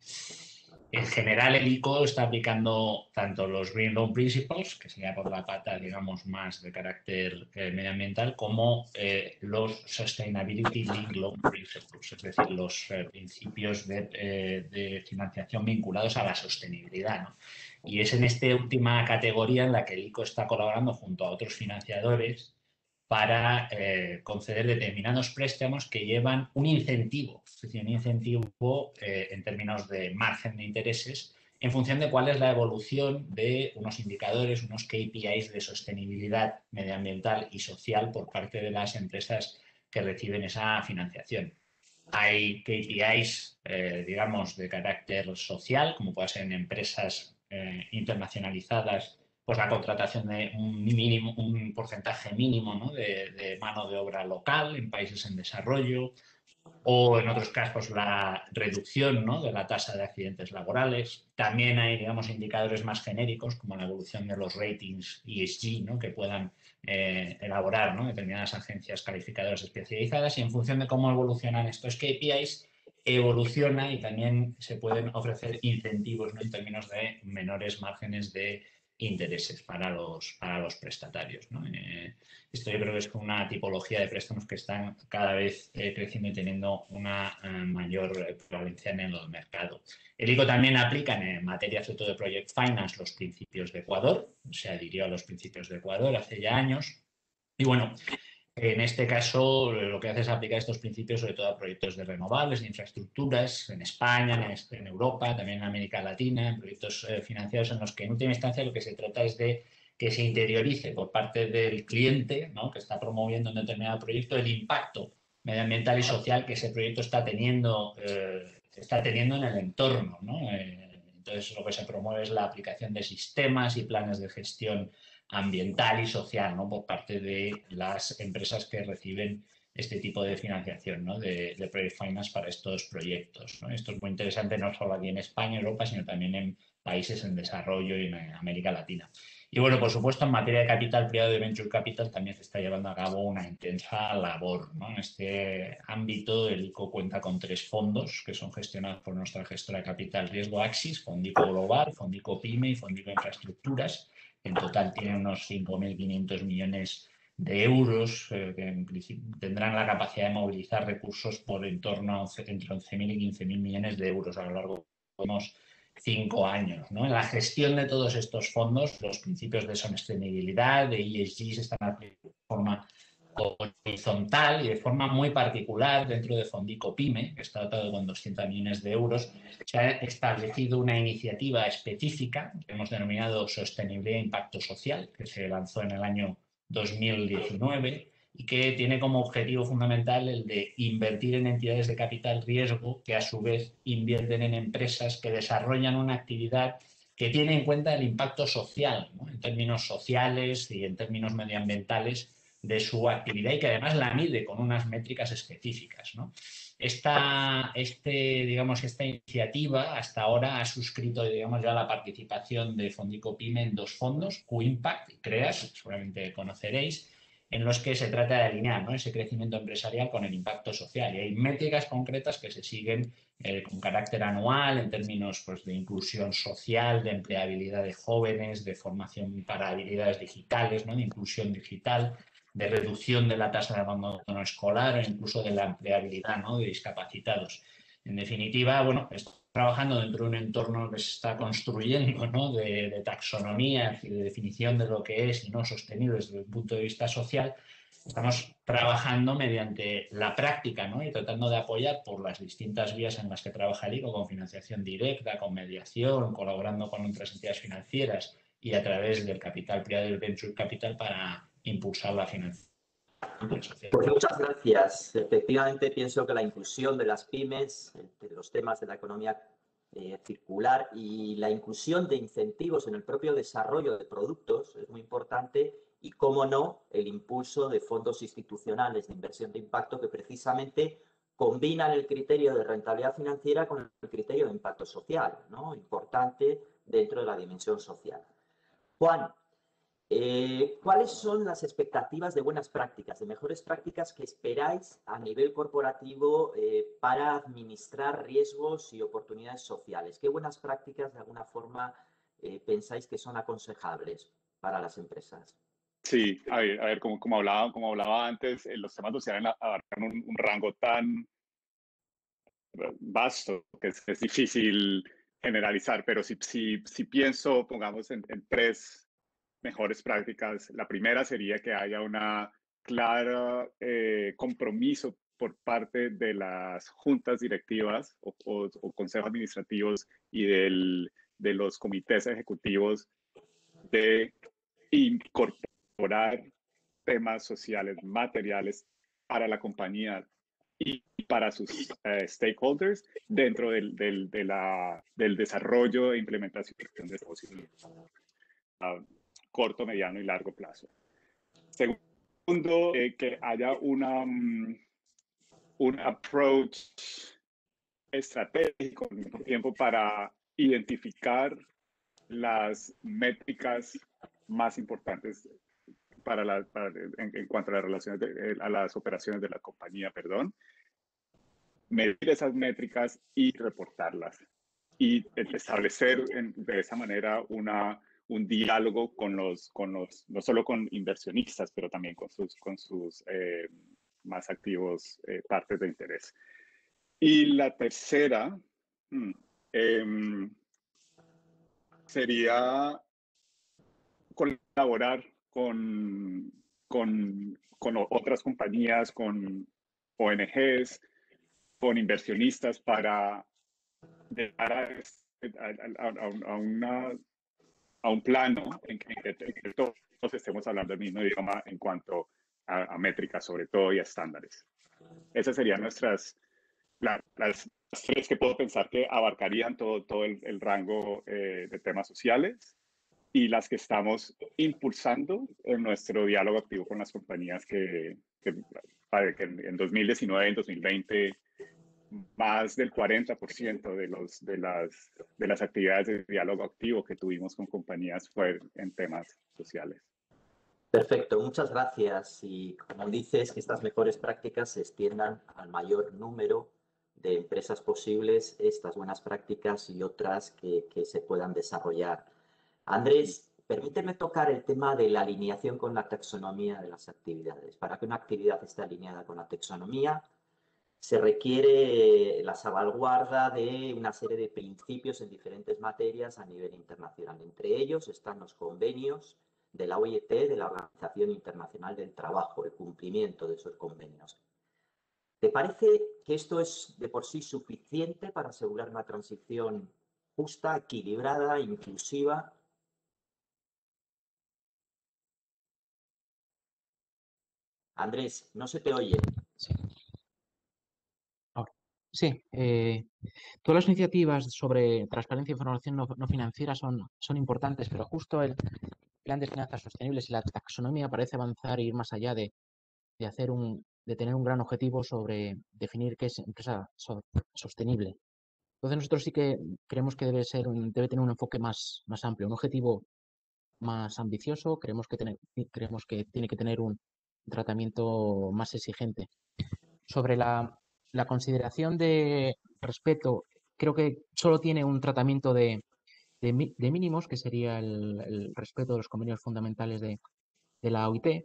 En general, el ICO está aplicando tanto los Green Loan Principles, que sería por la pata, digamos, más de carácter medioambiental, como los Sustainability Linked Loan Principles, es decir, los principios de financiación vinculados a la sostenibilidad, ¿no? Y es en esta última categoría en la que el ICO está colaborando junto a otros financiadores para conceder determinados préstamos que llevan un incentivo, es decir, un incentivo en términos de margen de intereses en función de cuál es la evolución de unos indicadores, unos KPIs de sostenibilidad medioambiental y social por parte de las empresas que reciben esa financiación. Hay KPIs, digamos, de carácter social, como puede ser en empresas internacionalizadas, pues la contratación de un porcentaje mínimo, ¿no?, de mano de obra local en países en desarrollo, o en otros casos la reducción, ¿no?, de la tasa de accidentes laborales. También hay, digamos, indicadores más genéricos como la evolución de los ratings ESG, ¿no?, que puedan elaborar, ¿no?, determinadas agencias calificadoras especializadas, y en función de cómo evolucionan estos KPIs, evoluciona y también se pueden ofrecer incentivos, ¿no?, en términos de menores márgenes de intereses para los prestatarios, ¿no? Esto yo creo que es una tipología de préstamos que están cada vez creciendo y teniendo una mayor prevalencia en el mercado. El ICO también aplica en materia sobre todo de Project Finance los principios de Ecuador, se adhirió a los principios de Ecuador hace ya años, y bueno, en este caso, lo que hace es aplicar estos principios sobre todo a proyectos de renovables, de infraestructuras, en España, en Europa, también en América Latina, en proyectos financiados en los que en última instancia lo que se trata es de que se interiorice por parte del cliente, ¿no?, que está promoviendo un determinado proyecto, el impacto medioambiental y social que ese proyecto está teniendo en el entorno, ¿no? Entonces, lo que se promueve es la aplicación de sistemas y planes de gestión ambiental y social, ¿no?, por parte de las empresas que reciben este tipo de financiación, ¿no?, de Project Finance para estos proyectos, ¿no? Esto es muy interesante no solo aquí en España, Europa, sino también en países en desarrollo y en América Latina. Y bueno, por supuesto, en materia de capital privado y Venture Capital también se está llevando a cabo una intensa labor, ¿no? En este ámbito, el ICO cuenta con 3 fondos que son gestionados por nuestra gestora de capital riesgo Axis, Fondico Global, Fondico Pyme y Fondico Infraestructuras. En total tienen unos 5.500 millones de euros que en principio tendrán la capacidad de movilizar recursos por en torno a entre 11.000 y 15.000 millones de euros a lo largo de unos 5 años, ¿no? En la gestión de todos estos fondos, los principios de sostenibilidad, de ESG, se están aplicando de forma horizontal y de forma muy particular dentro de Fondico Pyme, que está dotado con 200 millones de euros. Se ha establecido una iniciativa específica que hemos denominado Sostenibilidad e Impacto Social, que se lanzó en el año 2019 y que tiene como objetivo fundamental el de invertir en entidades de capital riesgo que a su vez invierten en empresas que desarrollan una actividad que tiene en cuenta el impacto social, ¿no?, en términos sociales y en términos medioambientales de su actividad y que además la mide con unas métricas específicas, ¿no? Esta iniciativa hasta ahora ha suscrito, digamos, ya la participación de Fondico Pyme en 2 fondos, QImpact y CREAS, seguramente conoceréis, en los que se trata de alinear, ¿no?, ese crecimiento empresarial con el impacto social. Y hay métricas concretas que se siguen con carácter anual en términos, pues, de inclusión social, de empleabilidad de jóvenes, de formación para habilidades digitales, ¿no?, de inclusión digital, de reducción de la tasa de abandono escolar o incluso de la empleabilidad, ¿no?, de discapacitados. En definitiva, bueno, estamos trabajando dentro de un entorno que se está construyendo, ¿no?, de taxonomía y de definición de lo que es y no sostenible desde el punto de vista social, Estamos trabajando mediante la práctica, ¿no? Y tratando de apoyar por las distintas vías en las que trabaja el ICO, con financiación directa, con mediación, colaborando con otras entidades financieras y a través del capital privado y del venture capital para impulsar la financiación social. Pues muchas gracias. Efectivamente, pienso que la inclusión de las pymes, de los temas de la economía circular y la inclusión de incentivos en el propio desarrollo de productos es muy importante y, cómo no, el impulso de fondos institucionales de inversión de impacto que precisamente combinan el criterio de rentabilidad financiera con el criterio de impacto social, ¿no? Importante dentro de la dimensión social. Juan, ¿cuáles son las expectativas de buenas prácticas, de mejores prácticas que esperáis a nivel corporativo para administrar riesgos y oportunidades sociales? ¿Qué buenas prácticas de alguna forma pensáis que son aconsejables para las empresas? Sí, a ver como hablaba antes, los temas sociales abarcan un rango tan vasto que es difícil generalizar, pero si pienso, pongamos en tres mejores prácticas. La primera sería que haya una clara compromiso por parte de las juntas directivas o consejos administrativos y de los comités ejecutivos de incorporar temas sociales materiales para la compañía y para sus stakeholders dentro del desarrollo e implementación de negocios a corto, mediano y largo plazo. Segundo, que haya un approach estratégico al mismo tiempo para identificar las métricas más importantes en cuanto a las relaciones a las operaciones de la compañía, medir esas métricas y reportarlas y establecer de esa manera un diálogo no solo con inversionistas, pero también con sus más activos partes de interés. Y la tercera sería colaborar con otras compañías, con ONGs, con inversionistas para llegar a un plano en que todos estemos hablando el mismo idioma en cuanto a métricas, sobre todo, y a estándares. Esas serían las tres que puedo pensar que abarcarían todo el rango de temas sociales y las que estamos impulsando en nuestro diálogo activo con las compañías que en 2019 y en 2020 más del 40% de las actividades de diálogo activo que tuvimos con compañías fue en temas sociales. Perfecto, muchas gracias. Y como dices, que estas mejores prácticas se extiendan al mayor número de empresas posibles, estas buenas prácticas y otras que se puedan desarrollar. Andrés, permíteme tocar el tema de la alineación con la taxonomía de las actividades. Para que una actividad esté alineada con la taxonomía, se requiere la salvaguarda de una serie de principios en diferentes materias a nivel internacional. Entre ellos están los convenios de la OIT, de la Organización Internacional del Trabajo, el cumplimiento de esos convenios. ¿Te parece que esto es de por sí suficiente para asegurar una transición justa, equilibrada, inclusiva? Andrés, no se te oye. Sí. Ahora, sí, todas las iniciativas sobre transparencia e información no financiera son importantes, pero justo el plan de finanzas sostenibles y la taxonomía parece avanzar e ir más allá de tener un gran objetivo sobre definir qué es empresa sostenible. Entonces nosotros sí que creemos que debe tener un enfoque más amplio, un objetivo más ambicioso. Creemos que tiene que tener un tratamiento más exigente. Sobre la consideración de respeto, creo que solo tiene un tratamiento de mínimos, que sería el respeto de los convenios fundamentales de la OIT,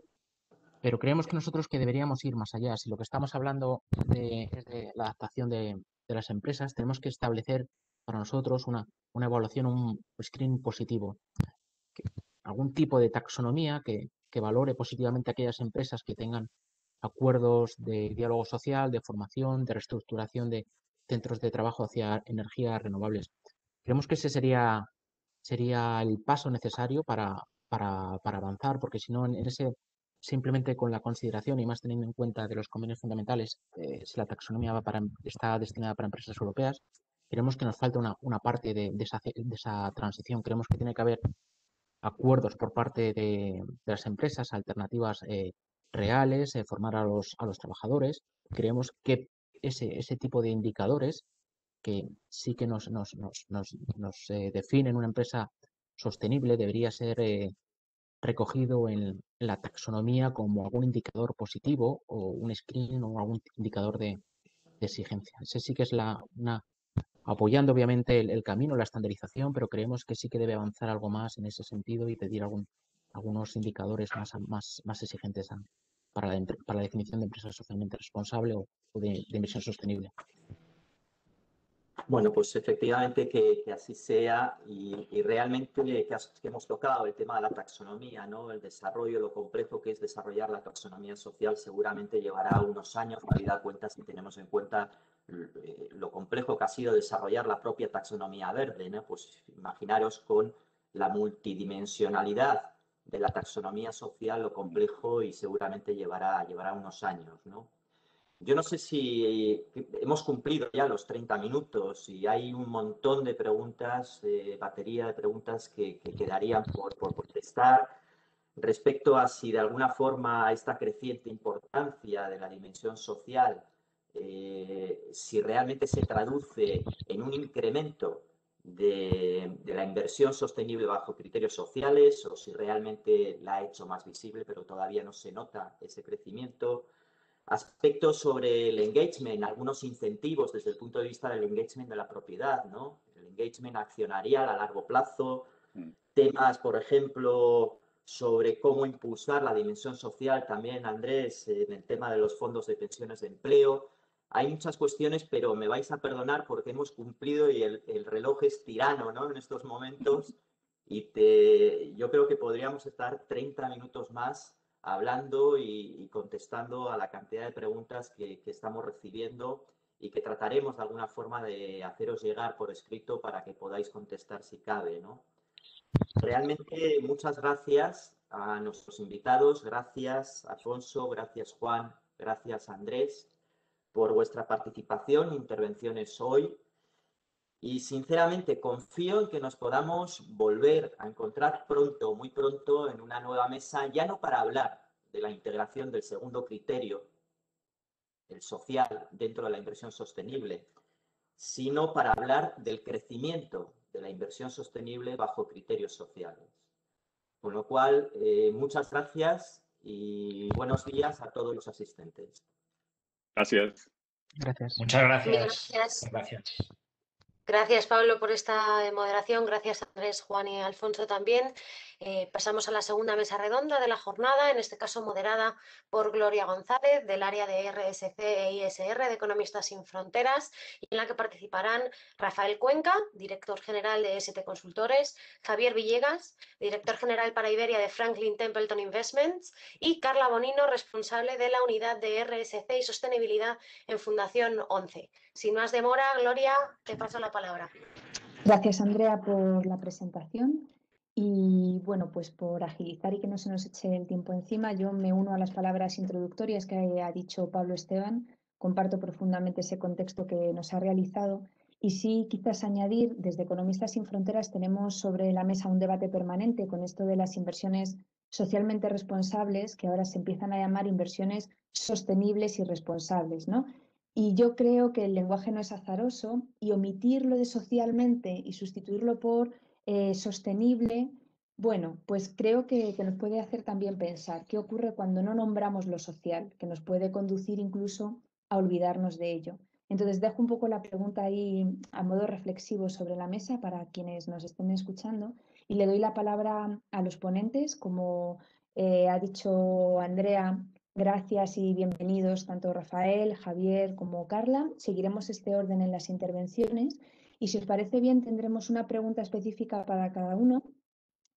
pero creemos que nosotros que deberíamos ir más allá. Si lo que estamos hablando es de la adaptación de las empresas, tenemos que establecer para nosotros una evaluación, un screening positivo, algún tipo de taxonomía que que valore positivamente aquellas empresas que tengan acuerdos de diálogo social, de formación, de reestructuración de centros de trabajo hacia energías renovables. Creemos que ese sería el paso necesario para avanzar, porque si no, en ese, simplemente con la consideración y más teniendo en cuenta de los convenios fundamentales, si la taxonomía está destinada para empresas europeas, creemos que nos falta una parte de esa transición. Creemos que tiene que haber acuerdos por parte de las empresas, alternativas reales, formar a los trabajadores. Creemos que ese tipo de indicadores que sí que nos definen una empresa sostenible debería ser recogido en la taxonomía como algún indicador positivo o un screen o algún indicador de exigencia. Ese sí que es apoyando obviamente el camino, la estandarización, pero creemos que sí que debe avanzar algo más en ese sentido y pedir algunos indicadores más exigentes para la definición de empresa socialmente responsable o de inversión sostenible. Bueno, pues efectivamente que así sea y realmente que hemos tocado el tema de la taxonomía, ¿no? El desarrollo, lo complejo que es desarrollar la taxonomía social seguramente llevará unos años, habida cuenta si tenemos en cuenta lo complejo que ha sido desarrollar la propia taxonomía verde, ¿no? Pues imaginaros con la multidimensionalidad de la taxonomía social, lo complejo y seguramente llevará unos años, ¿no? Yo no sé si hemos cumplido ya los 30 minutos y hay un montón de preguntas, batería de preguntas que quedarían por contestar respecto a si de alguna forma esta creciente importancia de la dimensión social, si realmente se traduce en un incremento de la inversión sostenible bajo criterios sociales o si realmente la ha hecho más visible, pero todavía no se nota ese crecimiento. Aspectos sobre el engagement, algunos incentivos desde el punto de vista del engagement de la propiedad, ¿no? El engagement accionarial a largo plazo, temas, por ejemplo, sobre cómo impulsar la dimensión social también, Andrés, en el tema de los fondos de pensiones de empleo. Hay muchas cuestiones, pero me vais a perdonar porque hemos cumplido y el reloj es tirano, ¿no? En estos momentos y yo creo que podríamos estar 30 minutos más hablando y contestando a la cantidad de preguntas que estamos recibiendo y que trataremos de alguna forma de haceros llegar por escrito para que podáis contestar si cabe, ¿no? Realmente muchas gracias a nuestros invitados, gracias Alfonso, gracias Juan, gracias Andrés por vuestra participación e intervenciones hoy. Y sinceramente confío en que nos podamos volver a encontrar pronto, muy pronto, en una nueva mesa, ya no para hablar de la integración del segundo criterio, el social, dentro de la inversión sostenible, sino para hablar del crecimiento de la inversión sostenible bajo criterios sociales. Con lo cual, muchas gracias y buenos días a todos los asistentes. Gracias. Gracias. Muchas gracias. Gracias. Gracias. Gracias, Pablo, por esta moderación. Gracias, Andrés, Juan y Alfonso también. Pasamos a la segunda mesa redonda de la jornada, en este caso moderada por Gloria González, del área de RSC e ISR de Economistas Sin Fronteras, y en la que participarán Rafael Cuenca, director general de ST Consultores, Javier Villegas, director general para Iberia de Franklin Templeton Investments, y Carla Bonino, responsable de la unidad de RSC y Sostenibilidad en Fundación 11. Sin más demora, Gloria, te paso la palabra. Gracias, Andrea, por la presentación. Y bueno, pues por agilizar y que no se nos eche el tiempo encima, yo me uno a las palabras introductorias que ha dicho Pablo Esteban. Comparto profundamente ese contexto que nos ha realizado. Y sí, quizás añadir, desde Economistas Sin Fronteras tenemos sobre la mesa un debate permanente con esto de las inversiones socialmente responsables, que ahora se empiezan a llamar inversiones sostenibles y responsables, ¿no? Y yo creo que el lenguaje no es azaroso y omitirlo de socialmente y sustituirlo por sostenible, bueno, pues creo que nos puede hacer también pensar qué ocurre cuando no nombramos lo social, que nos puede conducir incluso a olvidarnos de ello. Entonces dejo un poco la pregunta ahí a modo reflexivo sobre la mesa para quienes nos estén escuchando y le doy la palabra a los ponentes, como ha dicho Andrea. Gracias y bienvenidos tanto Rafael, Javier como Carla. Seguiremos este orden en las intervenciones y si os parece bien tendremos una pregunta específica para cada uno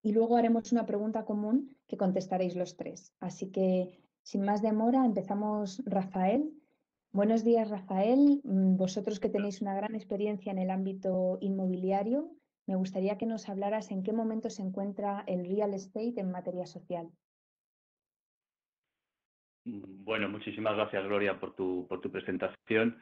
y luego haremos una pregunta común que contestaréis los tres. Así que, sin más demora, empezamos. Rafael. Buenos días, Rafael. Vosotros que tenéis una gran experiencia en el ámbito inmobiliario, me gustaría que nos hablaras en qué momento se encuentra el real estate en materia social. Bueno, muchísimas gracias, Gloria, por tu presentación.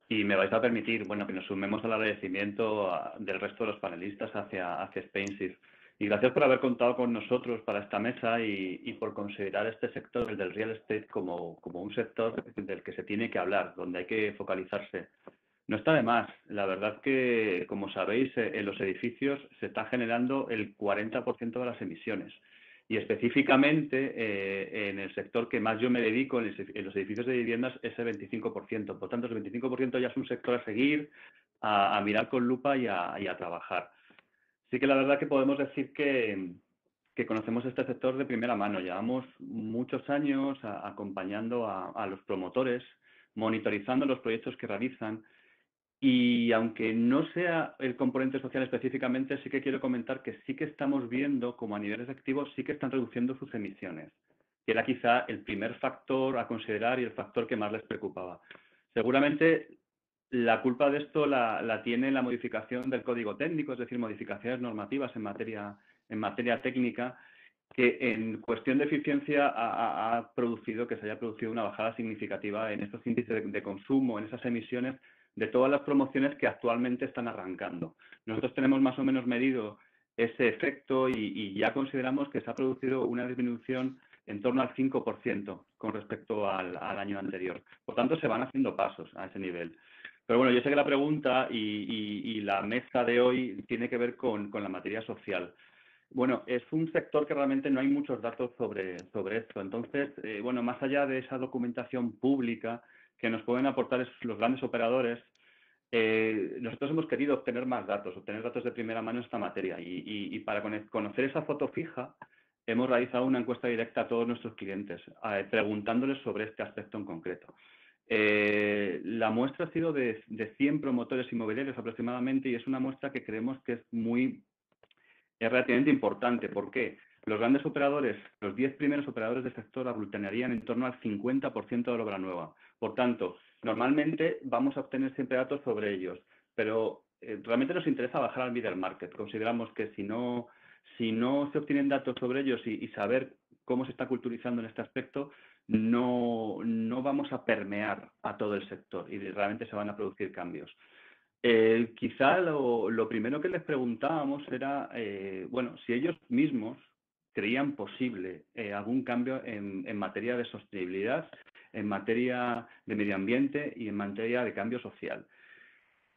Y me vais a permitir, bueno, que nos sumemos al agradecimiento del resto de los panelistas hacia Spainsight. Y gracias por haber contado con nosotros para esta mesa y por considerar este sector, el del real estate, como un sector del que se tiene que hablar, donde hay que focalizarse. No está de más. La verdad que, como sabéis, en los edificios se está generando el 40% de las emisiones. Y específicamente en el sector que más yo me dedico, en los edificios de viviendas, es el 25%. Por tanto, el 25% ya es un sector a seguir, a mirar con lupa y a trabajar. Sí que la verdad que podemos decir que conocemos este sector de primera mano. Llevamos muchos años acompañando a los promotores, monitorizando los proyectos que realizan. Y aunque no sea el componente social específicamente, sí que quiero comentar que sí que estamos viendo como a nivel efectivo sí que están reduciendo sus emisiones, que era quizá el primer factor a considerar y el factor que más les preocupaba. Seguramente la culpa de esto la tiene la modificación del código técnico, es decir, modificaciones normativas en materia técnica, que en cuestión de eficiencia ha producido que se haya producido una bajada significativa en estos índices de consumo, en esas emisiones de todas las promociones que actualmente están arrancando. Nosotros tenemos más o menos medido ese efecto y ya consideramos que se ha producido una disminución en torno al 5% con respecto al año anterior. Por tanto, se van haciendo pasos a ese nivel. Pero bueno, yo sé que la pregunta y la mesa de hoy tiene que ver con la materia social. Bueno, es un sector que realmente no hay muchos datos sobre esto. Entonces, bueno, más allá de esa documentación pública que nos pueden aportar los grandes operadores, nosotros hemos querido obtener más datos, obtener datos de primera mano en esta materia. Y para conocer esa foto fija, hemos realizado una encuesta directa a todos nuestros clientes, preguntándoles sobre este aspecto en concreto. La muestra ha sido de 100 promotores inmobiliarios aproximadamente y es una muestra que creemos que es relativamente importante. ¿Por qué? Los grandes operadores, los 10 primeros operadores del sector aglutinarían en torno al 50% de la obra nueva. Por tanto, normalmente vamos a obtener siempre datos sobre ellos, pero realmente nos interesa bajar al middle market. Consideramos que si no se obtienen datos sobre ellos y saber cómo se está culturizando en este aspecto, no vamos a permear a todo el sector y realmente se van a producir cambios. Quizá lo primero que les preguntábamos era, bueno, si ellos mismos creían posible algún cambio en materia de sostenibilidad, en materia de medio ambiente y en materia de cambio social.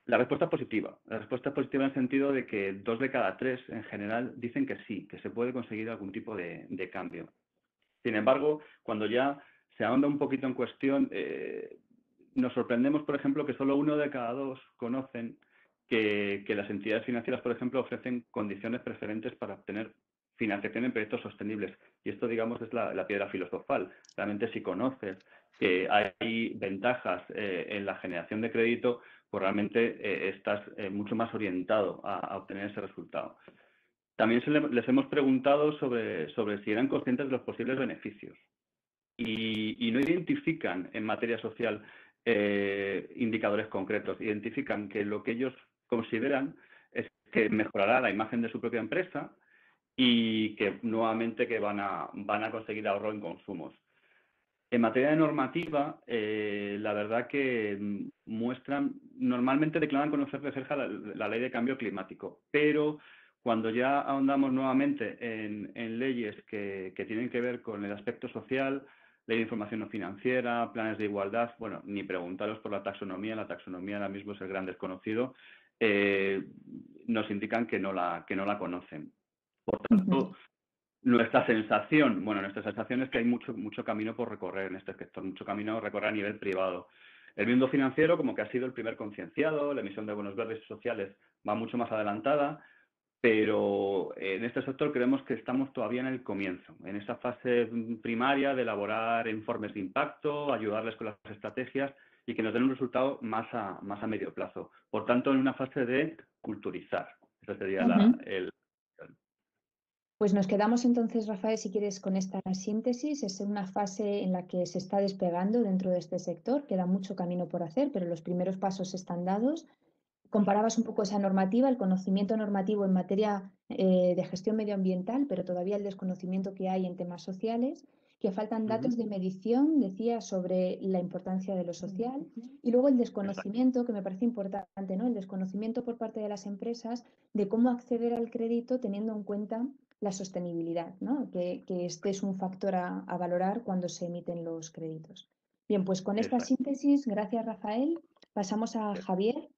La respuesta es positiva. La respuesta es positiva en el sentido de que 2 de cada 3 en general dicen que sí, que se puede conseguir algún tipo de cambio. Sin embargo, cuando ya se ahonda un poquito en cuestión, nos sorprendemos, por ejemplo, que solo 1 de cada 2 conocen que las entidades financieras, por ejemplo, ofrecen condiciones preferentes para obtener financiación en proyectos sostenibles. Y esto, digamos, es la piedra filosofal. Realmente, si conoces que hay ventajas en la generación de crédito, pues realmente estás mucho más orientado a obtener ese resultado. También les hemos preguntado sobre si eran conscientes de los posibles beneficios y no identifican en materia social indicadores concretos. Identifican que lo que ellos consideran es que mejorará la imagen de su propia empresa y que nuevamente que van a conseguir ahorro en consumos. En materia de normativa, la verdad que normalmente declaran conocer de cerca la ley de cambio climático, pero cuando ya ahondamos nuevamente en leyes que tienen que ver con el aspecto social, ley de información no financiera, planes de igualdad, bueno, ni preguntaros por la taxonomía ahora mismo es el gran desconocido, nos indican que no la conocen. Por tanto, nuestra sensación es que hay mucho camino por recorrer en este sector, mucho camino a recorrer a nivel privado. El mundo financiero, como que ha sido el primer concienciado, la emisión de bonos verdes y sociales va mucho más adelantada, pero en este sector creemos que estamos todavía en el comienzo, en esa fase primaria de elaborar informes de impacto, ayudarles con las estrategias y que nos den un resultado más a medio plazo. Por tanto, en una fase de culturizar. Ese sería Pues nos quedamos entonces, Rafael, si quieres, con esta síntesis. Es una fase en la que se está despegando dentro de este sector. Queda mucho camino por hacer, pero los primeros pasos están dados. Comparabas un poco esa normativa, el conocimiento normativo en materia de gestión medioambiental, pero todavía el desconocimiento que hay en temas sociales, que faltan datos de medición, decía, sobre la importancia de lo social, y luego el desconocimiento, que me parece importante, ¿no? El desconocimiento por parte de las empresas de cómo acceder al crédito teniendo en cuenta la sostenibilidad, ¿no? Que este es un factor a valorar cuando se emiten los créditos. Bien, pues con esta Exacto. síntesis, gracias Rafael, pasamos a Javier.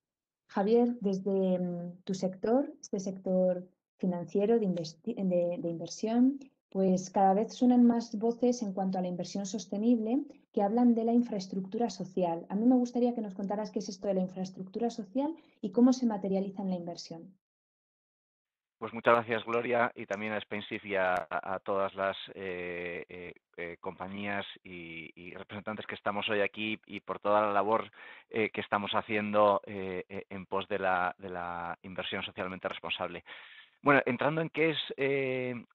Javier, desde tu sector, este sector financiero de inversión, pues cada vez suenan más voces en cuanto a la inversión sostenible que hablan de la infraestructura social. A mí me gustaría que nos contaras qué es esto de la infraestructura social y cómo se materializa en la inversión. Pues muchas gracias, Gloria, y también a Spensif y a todas las compañías y representantes que estamos hoy aquí y por toda la labor que estamos haciendo en pos de la inversión socialmente responsable. Bueno, entrando en qué es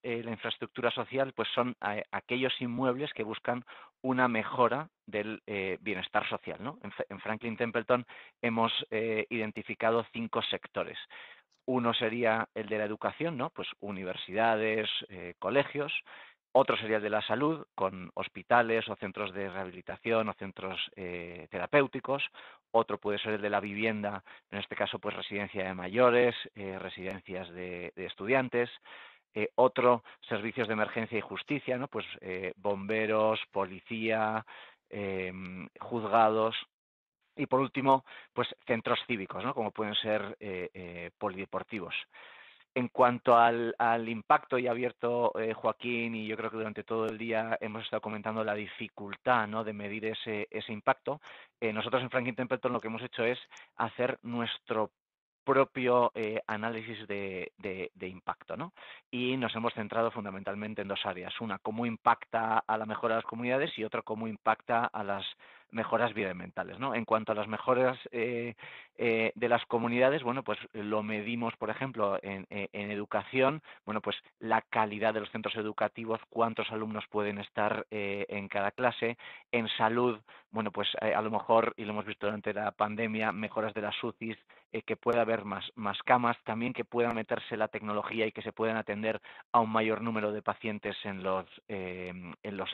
la infraestructura social, pues son aquellos inmuebles que buscan una mejora del bienestar social, ¿no? En Franklin Templeton hemos identificado 5 sectores. Uno sería el de la educación, ¿no? Pues universidades, colegios. Otro sería el de la salud, con hospitales o centros de rehabilitación o centros terapéuticos. Otro puede ser el de la vivienda, en este caso, pues residencia de mayores, residencias de estudiantes. Otro, servicios de emergencia y justicia, ¿no? Pues bomberos, policía, juzgados. Y por último, pues centros cívicos, ¿no? Como pueden ser polideportivos. En cuanto al impacto, y ha abierto Joaquín, y yo creo que durante todo el día hemos estado comentando la dificultad, ¿no? de medir ese impacto, nosotros en Franklin Templeton lo que hemos hecho es hacer nuestro propio análisis de impacto, ¿no? Y nos hemos centrado fundamentalmente en 2 áreas. Una, cómo impacta a la mejora de las comunidades, y otro, cómo impacta a las mejoras medioambientales, ¿no? En cuanto a las mejoras de las comunidades, bueno, pues lo medimos, por ejemplo, en educación, bueno, pues la calidad de los centros educativos, cuántos alumnos pueden estar en cada clase. En salud, bueno, pues a lo mejor, y lo hemos visto durante la pandemia, mejoras de las UCIs, que pueda haber más camas, también que pueda meterse la tecnología y que se puedan atender a un mayor número de pacientes en los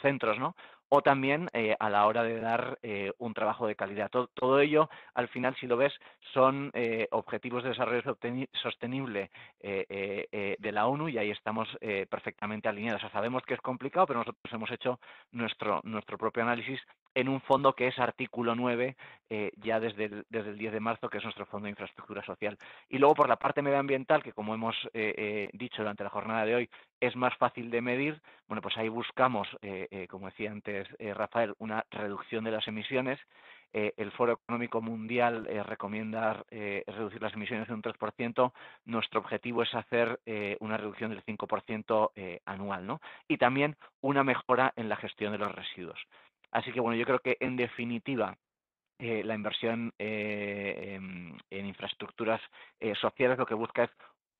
centros, ¿no? O también a la hora de dar un trabajo de calidad. Todo ello, al final, si lo ves, son objetivos de desarrollo sostenible de la ONU, y ahí estamos perfectamente alineados. O sea, sabemos que es complicado, pero nosotros hemos hecho nuestro propio análisis en un fondo que es artículo 9 ya desde el 10 de marzo, que es nuestro Fondo de Infraestructura Social. Y luego por la parte medioambiental, que como hemos dicho durante la jornada de hoy, es más fácil de medir, bueno, pues ahí buscamos, como decía antes Rafael, una reducción de las emisiones. El Foro Económico Mundial recomienda reducir las emisiones de un 3%. Nuestro objetivo es hacer una reducción del 5% anual, ¿no? Y también una mejora en la gestión de los residuos. Así que, bueno, yo creo que en definitiva la inversión en infraestructuras sociales lo que busca es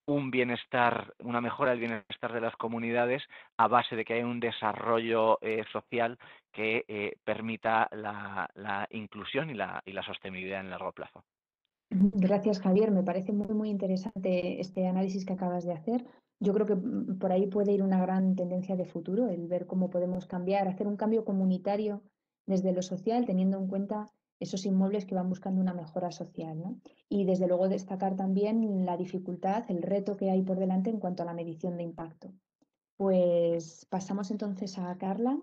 un bienestar, una mejora del bienestar de las comunidades a base de que haya un desarrollo social que permita la inclusión y la sostenibilidad en el largo plazo. Gracias, Javier. Me parece muy interesante este análisis que acabas de hacer. Yo creo que por ahí puede ir una gran tendencia de futuro, el ver cómo podemos cambiar, hacer un cambio comunitario desde lo social, teniendo en cuenta esos inmuebles que van buscando una mejora social, ¿no? Y desde luego destacar también la dificultad, el reto que hay por delante en cuanto a la medición de impacto. Pues pasamos entonces a Carla.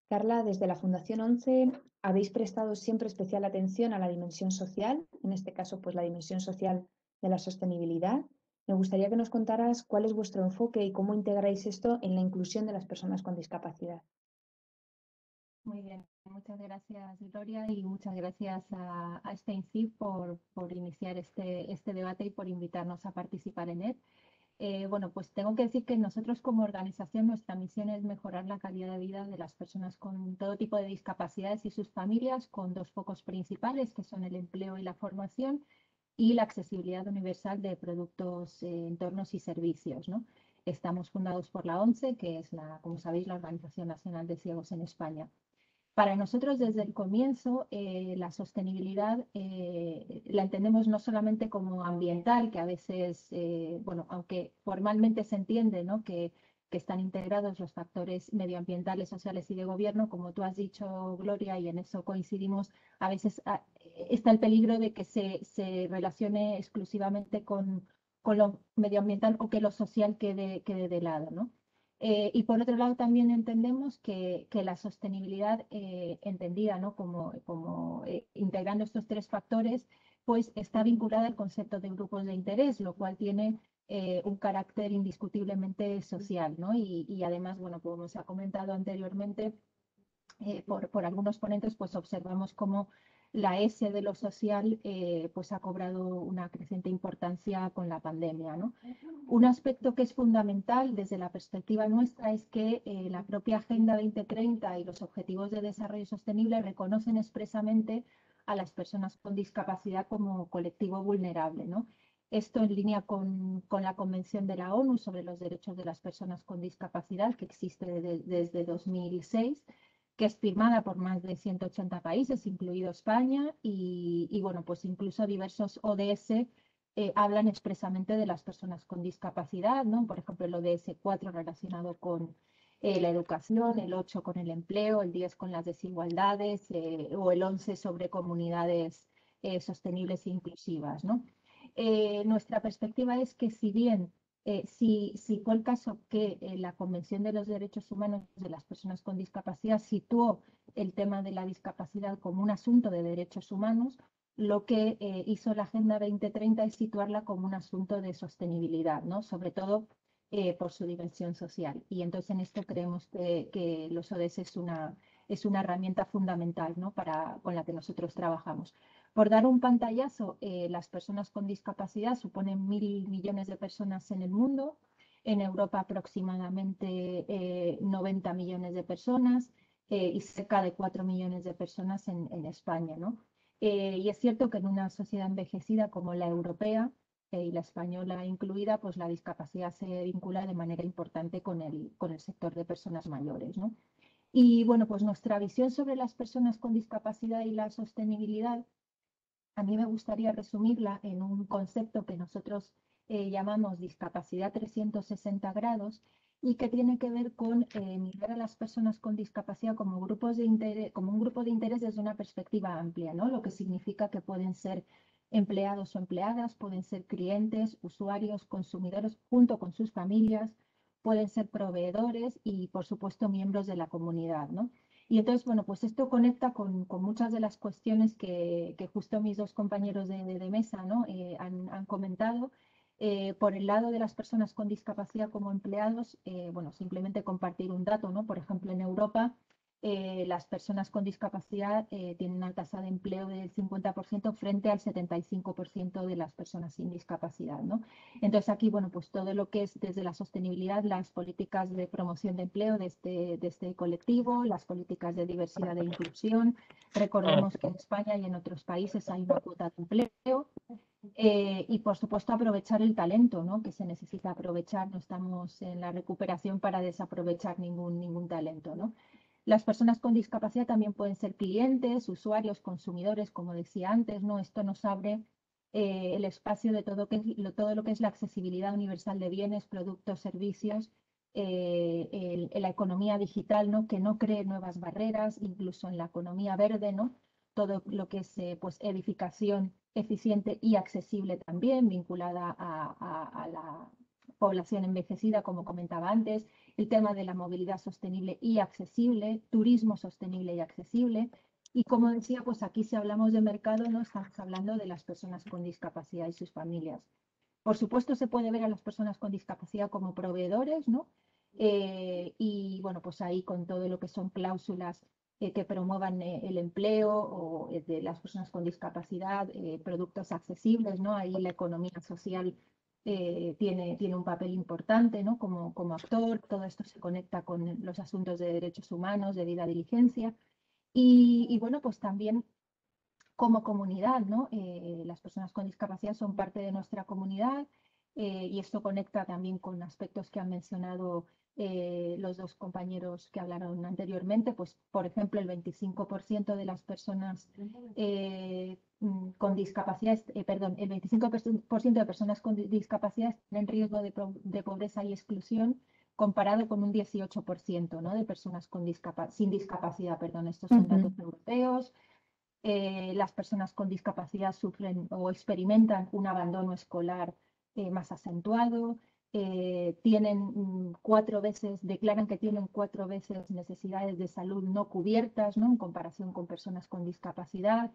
Carla, desde la Fundación 11 habéis prestado siempre especial atención a la dimensión social, en este caso, pues la dimensión social de la sostenibilidad. Me gustaría que nos contaras cuál es vuestro enfoque y cómo integráis esto en la inclusión de las personas con discapacidad. Muy bien, muchas gracias Gloria, y muchas gracias a Spensif por iniciar este debate y por invitarnos a participar en él. Bueno, pues tengo que decir que nosotros como organización nuestra misión es mejorar la calidad de vida de las personas con todo tipo de discapacidades y sus familias, con 2 focos principales, que son el empleo y la formación, y la accesibilidad universal de productos, entornos y servicios, ¿no? estamos fundados por la ONCE, que es, como sabéis, la Organización Nacional de Ciegos en España. Para nosotros, desde el comienzo, la sostenibilidad la entendemos no solamente como ambiental, que a veces, bueno, aunque formalmente se entiende, ¿no?, que están integrados los factores medioambientales, sociales y de gobierno, como tú has dicho, Gloria, y en eso coincidimos, a veces está el peligro de que se relacione exclusivamente con lo medioambiental o que lo social quede de lado, ¿no? Y por otro lado también entendemos que la sostenibilidad entendida, ¿no?, como integrando estos tres factores, pues está vinculada al concepto de grupos de interés, lo cual tiene un carácter indiscutiblemente social, ¿no? Y además, bueno, como se ha comentado anteriormente por algunos ponentes, pues observamos cómo la S de lo social pues ha cobrado una creciente importancia con la pandemia, ¿no? Un aspecto que es fundamental desde la perspectiva nuestra es que la propia Agenda 2030 y los Objetivos de Desarrollo Sostenible reconocen expresamente a las personas con discapacidad como colectivo vulnerable, ¿no? Esto en línea con la Convención de la ONU sobre los Derechos de las Personas con Discapacidad, que existe desde 2006, que es firmada por más de 180 países, incluido España, y bueno, pues incluso diversos ODS hablan expresamente de las personas con discapacidad, ¿no? Por ejemplo, el ODS 4 relacionado con la educación, el 8 con el empleo, el 10 con las desigualdades, o el 11 sobre comunidades sostenibles e inclusivas, ¿no? Nuestra perspectiva es que si bien si fue el caso que la Convención de los Derechos Humanos de las Personas con Discapacidad situó el tema de la discapacidad como un asunto de derechos humanos, lo que hizo la Agenda 2030 es situarla como un asunto de sostenibilidad, ¿no? Sobre todo por su dimensión social. Y entonces en esto creemos que los ODS es una herramienta fundamental, ¿no?, con la que nosotros trabajamos. Por dar un pantallazo, las personas con discapacidad suponen 1.000 millones de personas en el mundo, en Europa aproximadamente 90 millones de personas y cerca de 4 millones de personas en España, ¿no? Y es cierto que en una sociedad envejecida como la europea y la española incluida, pues la discapacidad se vincula de manera importante con el sector de personas mayores, ¿no? Y bueno, pues nuestra visión sobre las personas con discapacidad y la sostenibilidad, a mí me gustaría resumirla en un concepto que nosotros llamamos discapacidad 360 grados y que tiene que ver con mirar a las personas con discapacidad como grupos de interés, como un grupo de interés desde una perspectiva amplia, ¿no? Lo que significa que pueden ser empleados o empleadas, pueden ser clientes, usuarios, consumidores, junto con sus familias, pueden ser proveedores y, por supuesto, miembros de la comunidad, ¿no? Y entonces, bueno, pues esto conecta con muchas de las cuestiones que justo mis dos compañeros de mesa, ¿no?, han comentado. Por el lado de las personas con discapacidad como empleados, bueno, simplemente compartir un dato, ¿no? Por ejemplo, en Europa, las personas con discapacidad tienen una tasa de empleo del 50% frente al 75% de las personas sin discapacidad, ¿no? Entonces aquí, bueno, pues todo lo que es desde la sostenibilidad, las políticas de promoción de empleo de este colectivo, las políticas de diversidad e inclusión. Recordemos que en España y en otros países hay una cuota de empleo. Y por supuesto aprovechar el talento, ¿no?, que se necesita aprovechar. No estamos en la recuperación para desaprovechar ningún talento, ¿no? Las personas con discapacidad también pueden ser clientes, usuarios, consumidores, como decía antes, ¿no? Esto nos abre el espacio de todo lo que es la accesibilidad universal de bienes, productos, servicios, en la economía digital, ¿no?, que no cree nuevas barreras, incluso en la economía verde, ¿no?, todo lo que es pues edificación eficiente y accesible también, vinculada a la población envejecida, como comentaba antes, el tema de la movilidad sostenible y accesible, turismo sostenible y accesible. Y como decía, pues aquí si hablamos de mercado, no estamos hablando de las personas con discapacidad y sus familias. Por supuesto, se puede ver a las personas con discapacidad como proveedores, ¿no? Y bueno, pues ahí con todo lo que son cláusulas que promuevan el empleo o de las personas con discapacidad, productos accesibles, ¿no? Ahí la economía social tiene un papel importante, ¿no?, como actor. Todo esto se conecta con los asuntos de derechos humanos, de debida diligencia. Y bueno, pues también como comunidad, ¿no? Las personas con discapacidad son parte de nuestra comunidad y esto conecta también con aspectos que han mencionado los dos compañeros que hablaron anteriormente, pues por ejemplo el 25% de las personas con discapacidad, perdón, el 25% de personas con discapacidad están en riesgo de pobreza y exclusión comparado con un 18%, ¿no? de personas sin discapacidad, perdón, estos son datos europeos. Las personas con discapacidad sufren o experimentan un abandono escolar más acentuado, declaran que tienen 4 veces necesidades de salud no cubiertas, ¿no? en comparación con personas con discapacidad,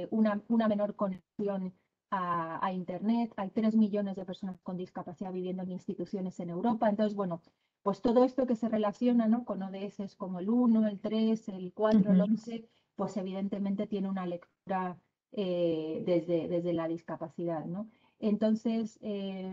una menor conexión a Internet. Hay 3 millones de personas con discapacidad viviendo en instituciones en Europa. Entonces, bueno, pues todo esto que se relaciona, ¿no? con ODS como el 1, el 3, el 4, el 11, pues evidentemente tiene una lectura desde la discapacidad, ¿no? Entonces,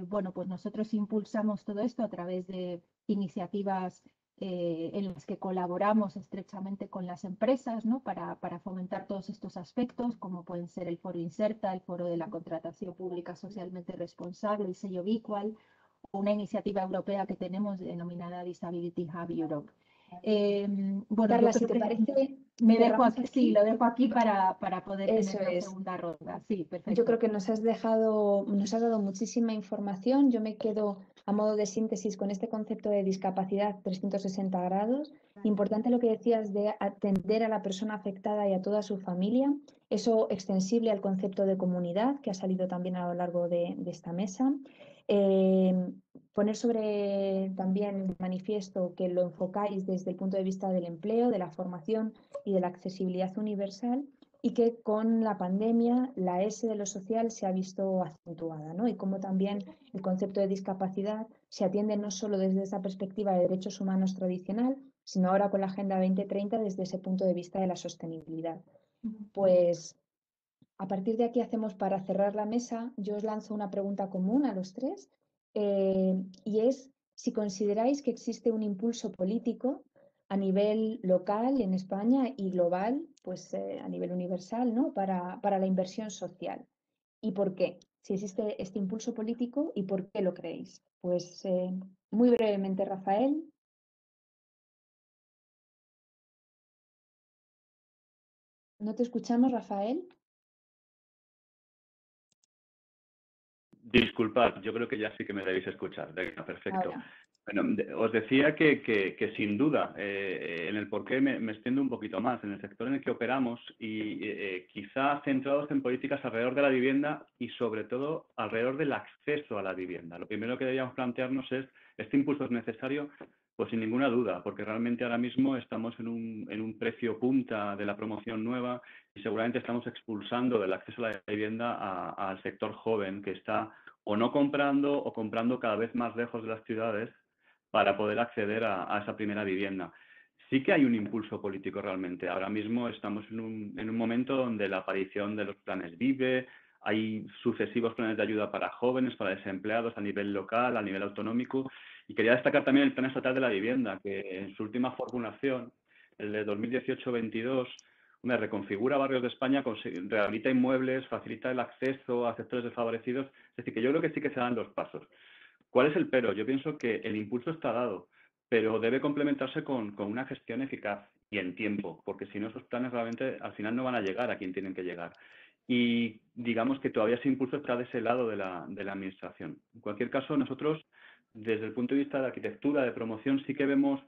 bueno, pues nosotros impulsamos todo esto a través de iniciativas en las que colaboramos estrechamente con las empresas, ¿no? para fomentar todos estos aspectos, como pueden ser el Foro Inserta, el Foro de la Contratación Pública Socialmente Responsable, el sello Equal, o una iniciativa europea que tenemos denominada Disability Hub Europe. Bueno, Carla, yo si creo te que parece, me dejo cerramos aquí, aquí. sí, lo dejo aquí para poder Eso tener la es. segunda ronda. Sí, Yo perfecto. creo que nos has dado muchísima información. Yo me quedo a modo de síntesis con este concepto de discapacidad 360 grados. Importante lo que decías de atender a la persona afectada y a toda su familia. Eso extensible al concepto de comunidad que ha salido también a lo largo de esta mesa. Poner sobre también manifiesto que lo enfocáis desde el punto de vista del empleo, de la formación y de la accesibilidad universal, y que con la pandemia la S de lo social se ha visto acentuada, ¿no? Y como también el concepto de discapacidad se atiende no solo desde esa perspectiva de derechos humanos tradicional, sino ahora con la Agenda 2030 desde ese punto de vista de la sostenibilidad. Pues a partir de aquí hacemos para cerrar la mesa, yo os lanzo una pregunta común a los tres, y es si consideráis que existe un impulso político a nivel local en España y global, pues a nivel universal, ¿no? para la inversión social. ¿Y por qué? Si existe este impulso político y por qué lo creéis. Pues muy brevemente, Rafael. ¿No te escuchamos, Rafael? Disculpad, yo creo que ya sí que me debéis escuchar. Venga, perfecto. Ahora. Bueno, os decía que sin duda, en el porqué me extiendo un poquito más, en el sector en el que operamos y quizá centrados en políticas alrededor de la vivienda y sobre todo alrededor del acceso a la vivienda. Lo primero que deberíamos plantearnos es, ¿este impulso es necesario? Pues sin ninguna duda, porque realmente ahora mismo estamos en un precio punta de la promoción nueva y seguramente estamos expulsando del acceso a la vivienda al sector joven que está o no comprando o comprando cada vez más lejos de las ciudades para poder acceder a esa primera vivienda. Sí que hay un impulso político realmente. Ahora mismo estamos en un momento donde la aparición de los planes VIVE, hay sucesivos planes de ayuda para jóvenes, para desempleados a nivel local, a nivel autonómico. Y quería destacar también el Plan Estatal de la Vivienda, que en su última formulación, el de 2018-22, reconfigura barrios de España, rehabilita inmuebles, facilita el acceso a sectores desfavorecidos. Es decir, que yo creo que sí que se dan los pasos. ¿Cuál es el pero? Yo pienso que el impulso está dado, pero debe complementarse con una gestión eficaz y en tiempo, porque si no, esos planes realmente al final no van a llegar a quien tienen que llegar. Y digamos que todavía ese impulso está de ese lado de la administración. En cualquier caso, nosotros, desde el punto de vista de arquitectura, de promoción, sí que vemos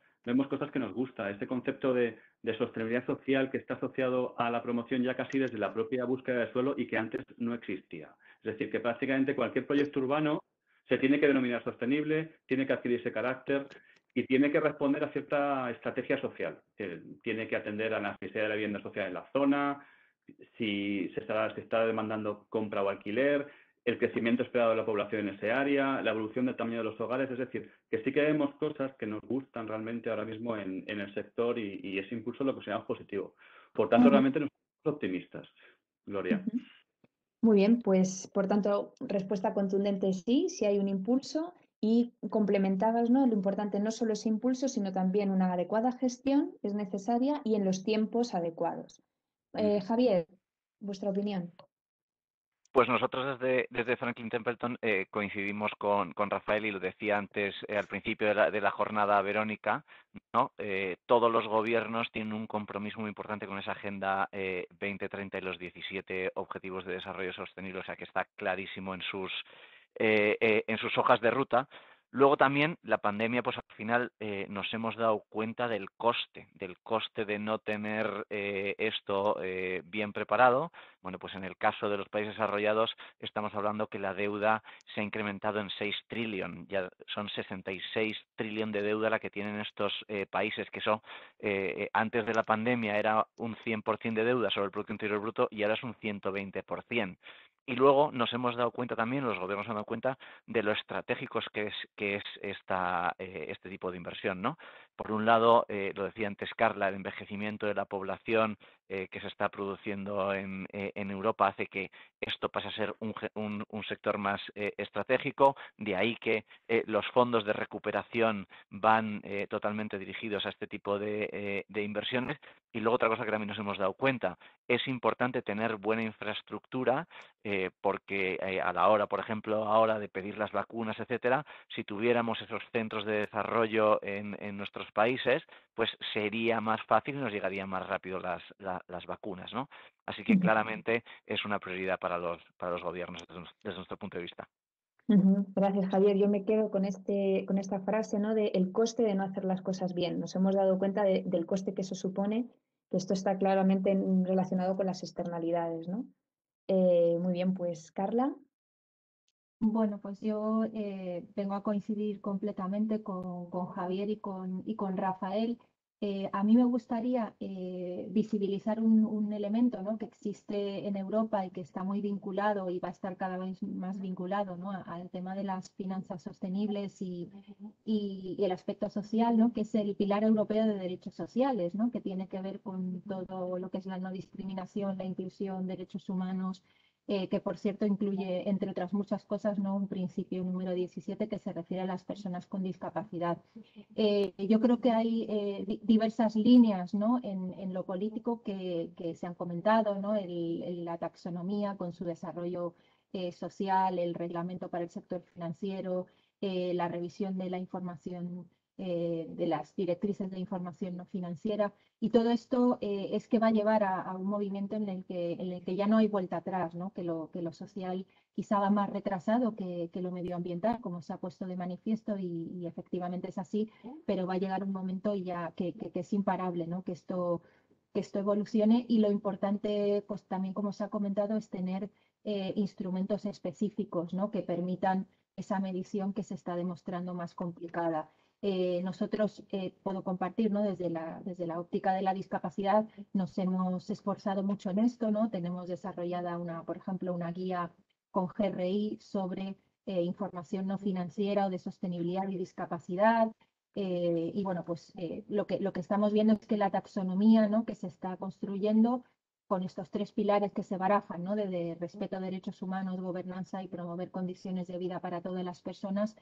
cosas que nos gusta. Este concepto de sostenibilidad social que está asociado a la promoción ya casi desde la propia búsqueda de suelo y que antes no existía. Es decir, que prácticamente cualquier proyecto urbano se tiene que denominar sostenible, tiene que adquirir ese carácter y tiene que responder a cierta estrategia social. Tiene que atender a la necesidad de la vivienda social en la zona, si se está demandando compra o alquiler, el crecimiento esperado de la población en ese área, la evolución del tamaño de los hogares. Es decir, que sí que vemos cosas que nos gustan realmente ahora mismo en el sector y ese impulso lo consideramos positivo. Por tanto, realmente nos somos optimistas. Gloria. Muy bien, pues por tanto, respuesta contundente sí hay un impulso y complementabas, ¿no? Lo importante no solo ese impulso, sino también una adecuada gestión es necesaria y en los tiempos adecuados. Javier, vuestra opinión. Pues nosotros desde Franklin Templeton coincidimos con Rafael y lo decía antes al principio de la jornada, Verónica, ¿no? Todos los gobiernos tienen un compromiso muy importante con esa Agenda 2030 y los 17 Objetivos de Desarrollo Sostenible, o sea que está clarísimo en sus hojas de ruta. Luego también la pandemia, pues al final nos hemos dado cuenta del coste de no tener esto bien preparado. Bueno, pues en el caso de los países desarrollados estamos hablando que la deuda se ha incrementado en 6 trillones, ya son 66 trillones de deuda la que tienen estos países, que eso antes de la pandemia era un 100% de deuda sobre el Producto Interior Bruto y ahora es un 120%. Y luego nos hemos dado cuenta también, los gobiernos se han dado cuenta de lo estratégicos que es este tipo de inversión, ¿no? Por un lado, lo decía antes Carla, el envejecimiento de la población que se está produciendo en Europa hace que esto pase a ser un sector más estratégico. De ahí que los fondos de recuperación van totalmente dirigidos a este tipo de inversiones. Y luego otra cosa que también nos hemos dado cuenta, es importante tener buena infraestructura porque a la hora, por ejemplo, ahora de pedir las vacunas, etcétera, si tuviéramos esos centros de desarrollo en nuestros países, pues sería más fácil y nos llegarían más rápido las vacunas, ¿no? Así que claramente es una prioridad para los gobiernos desde nuestro punto de vista. Gracias, Javier. Yo me quedo con esta frase, ¿no? De el coste de no hacer las cosas bien. Nos hemos dado cuenta del coste que eso supone, que esto está claramente relacionado con las externalidades, ¿no? Muy bien, pues Carla. Bueno, pues yo vengo a coincidir completamente con Javier y con Rafael. A mí me gustaría visibilizar un elemento, ¿no?, que existe en Europa y que está muy vinculado y va a estar cada vez más vinculado, ¿no?, al tema de las finanzas sostenibles y el aspecto social, ¿no?, que es el Pilar Europeo de Derechos Sociales, ¿no?, que tiene que ver con todo lo que es la no discriminación, la inclusión, derechos humanos, que por cierto incluye, entre otras muchas cosas, ¿no?, un principio número 17 que se refiere a las personas con discapacidad. Yo creo que hay diversas líneas, ¿no?, en lo político que se han comentado, ¿no?, la taxonomía con su desarrollo social, el reglamento para el sector financiero, la revisión de la información, de las directrices de información no financiera. Y todo esto es que va a llevar a un movimiento en el que ya no hay vuelta atrás, ¿no? Que lo social quizá va más retrasado que lo medioambiental, como se ha puesto de manifiesto, y efectivamente es así, pero va a llegar un momento ya que es imparable, ¿no? Que esto evolucione, y lo importante, pues también como se ha comentado, es tener instrumentos específicos, ¿no?, que permitan esa medición que se está demostrando más complicada. Nosotros, puedo compartir, ¿no?, desde la óptica de la discapacidad, nos hemos esforzado mucho en esto, ¿no? Tenemos desarrollada por ejemplo, una guía con GRI sobre información no financiera o de sostenibilidad y discapacidad. Y bueno, pues lo que estamos viendo es que la taxonomía, ¿no?, que se está construyendo con estos 3 pilares que se barajan, ¿no?, de respeto a derechos humanos, gobernanza y promover condiciones de vida para todas las personas,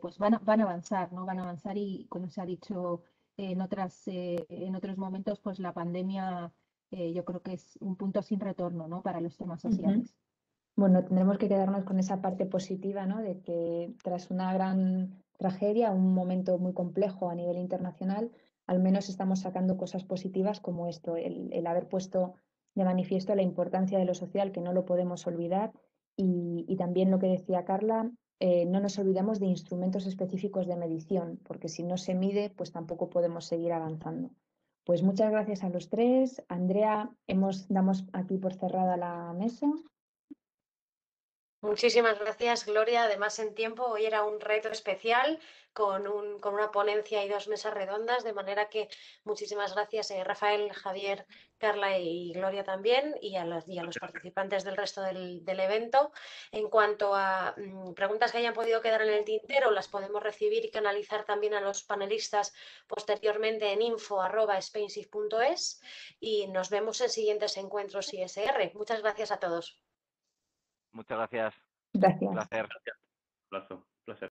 pues van a avanzar, ¿no? Van a avanzar, y como se ha dicho en otros momentos, pues la pandemia yo creo que es un punto sin retorno, ¿no?, para los temas sociales. Bueno, tendremos que quedarnos con esa parte positiva, ¿no?, de que tras una gran tragedia, un momento muy complejo a nivel internacional, al menos estamos sacando cosas positivas como esto, el haber puesto de manifiesto la importancia de lo social, que no lo podemos olvidar, y también lo que decía Carla, no nos olvidemos de instrumentos específicos de medición, porque si no se mide, pues tampoco podemos seguir avanzando. Pues muchas gracias a los 3. Andrea, damos aquí por cerrada la mesa. Muchísimas gracias, Gloria. Además, en tiempo, hoy era un reto especial con una ponencia y 2 mesas redondas, de manera que muchísimas gracias, Rafael, Javier, Carla y Gloria también, y a los participantes del resto del evento. En cuanto a preguntas que hayan podido quedar en el tintero, las podemos recibir y canalizar también a los panelistas posteriormente en info@spainsif.es, y nos vemos en siguientes encuentros ISR. Muchas gracias a todos. Muchas gracias. Gracias. Un placer. Placer.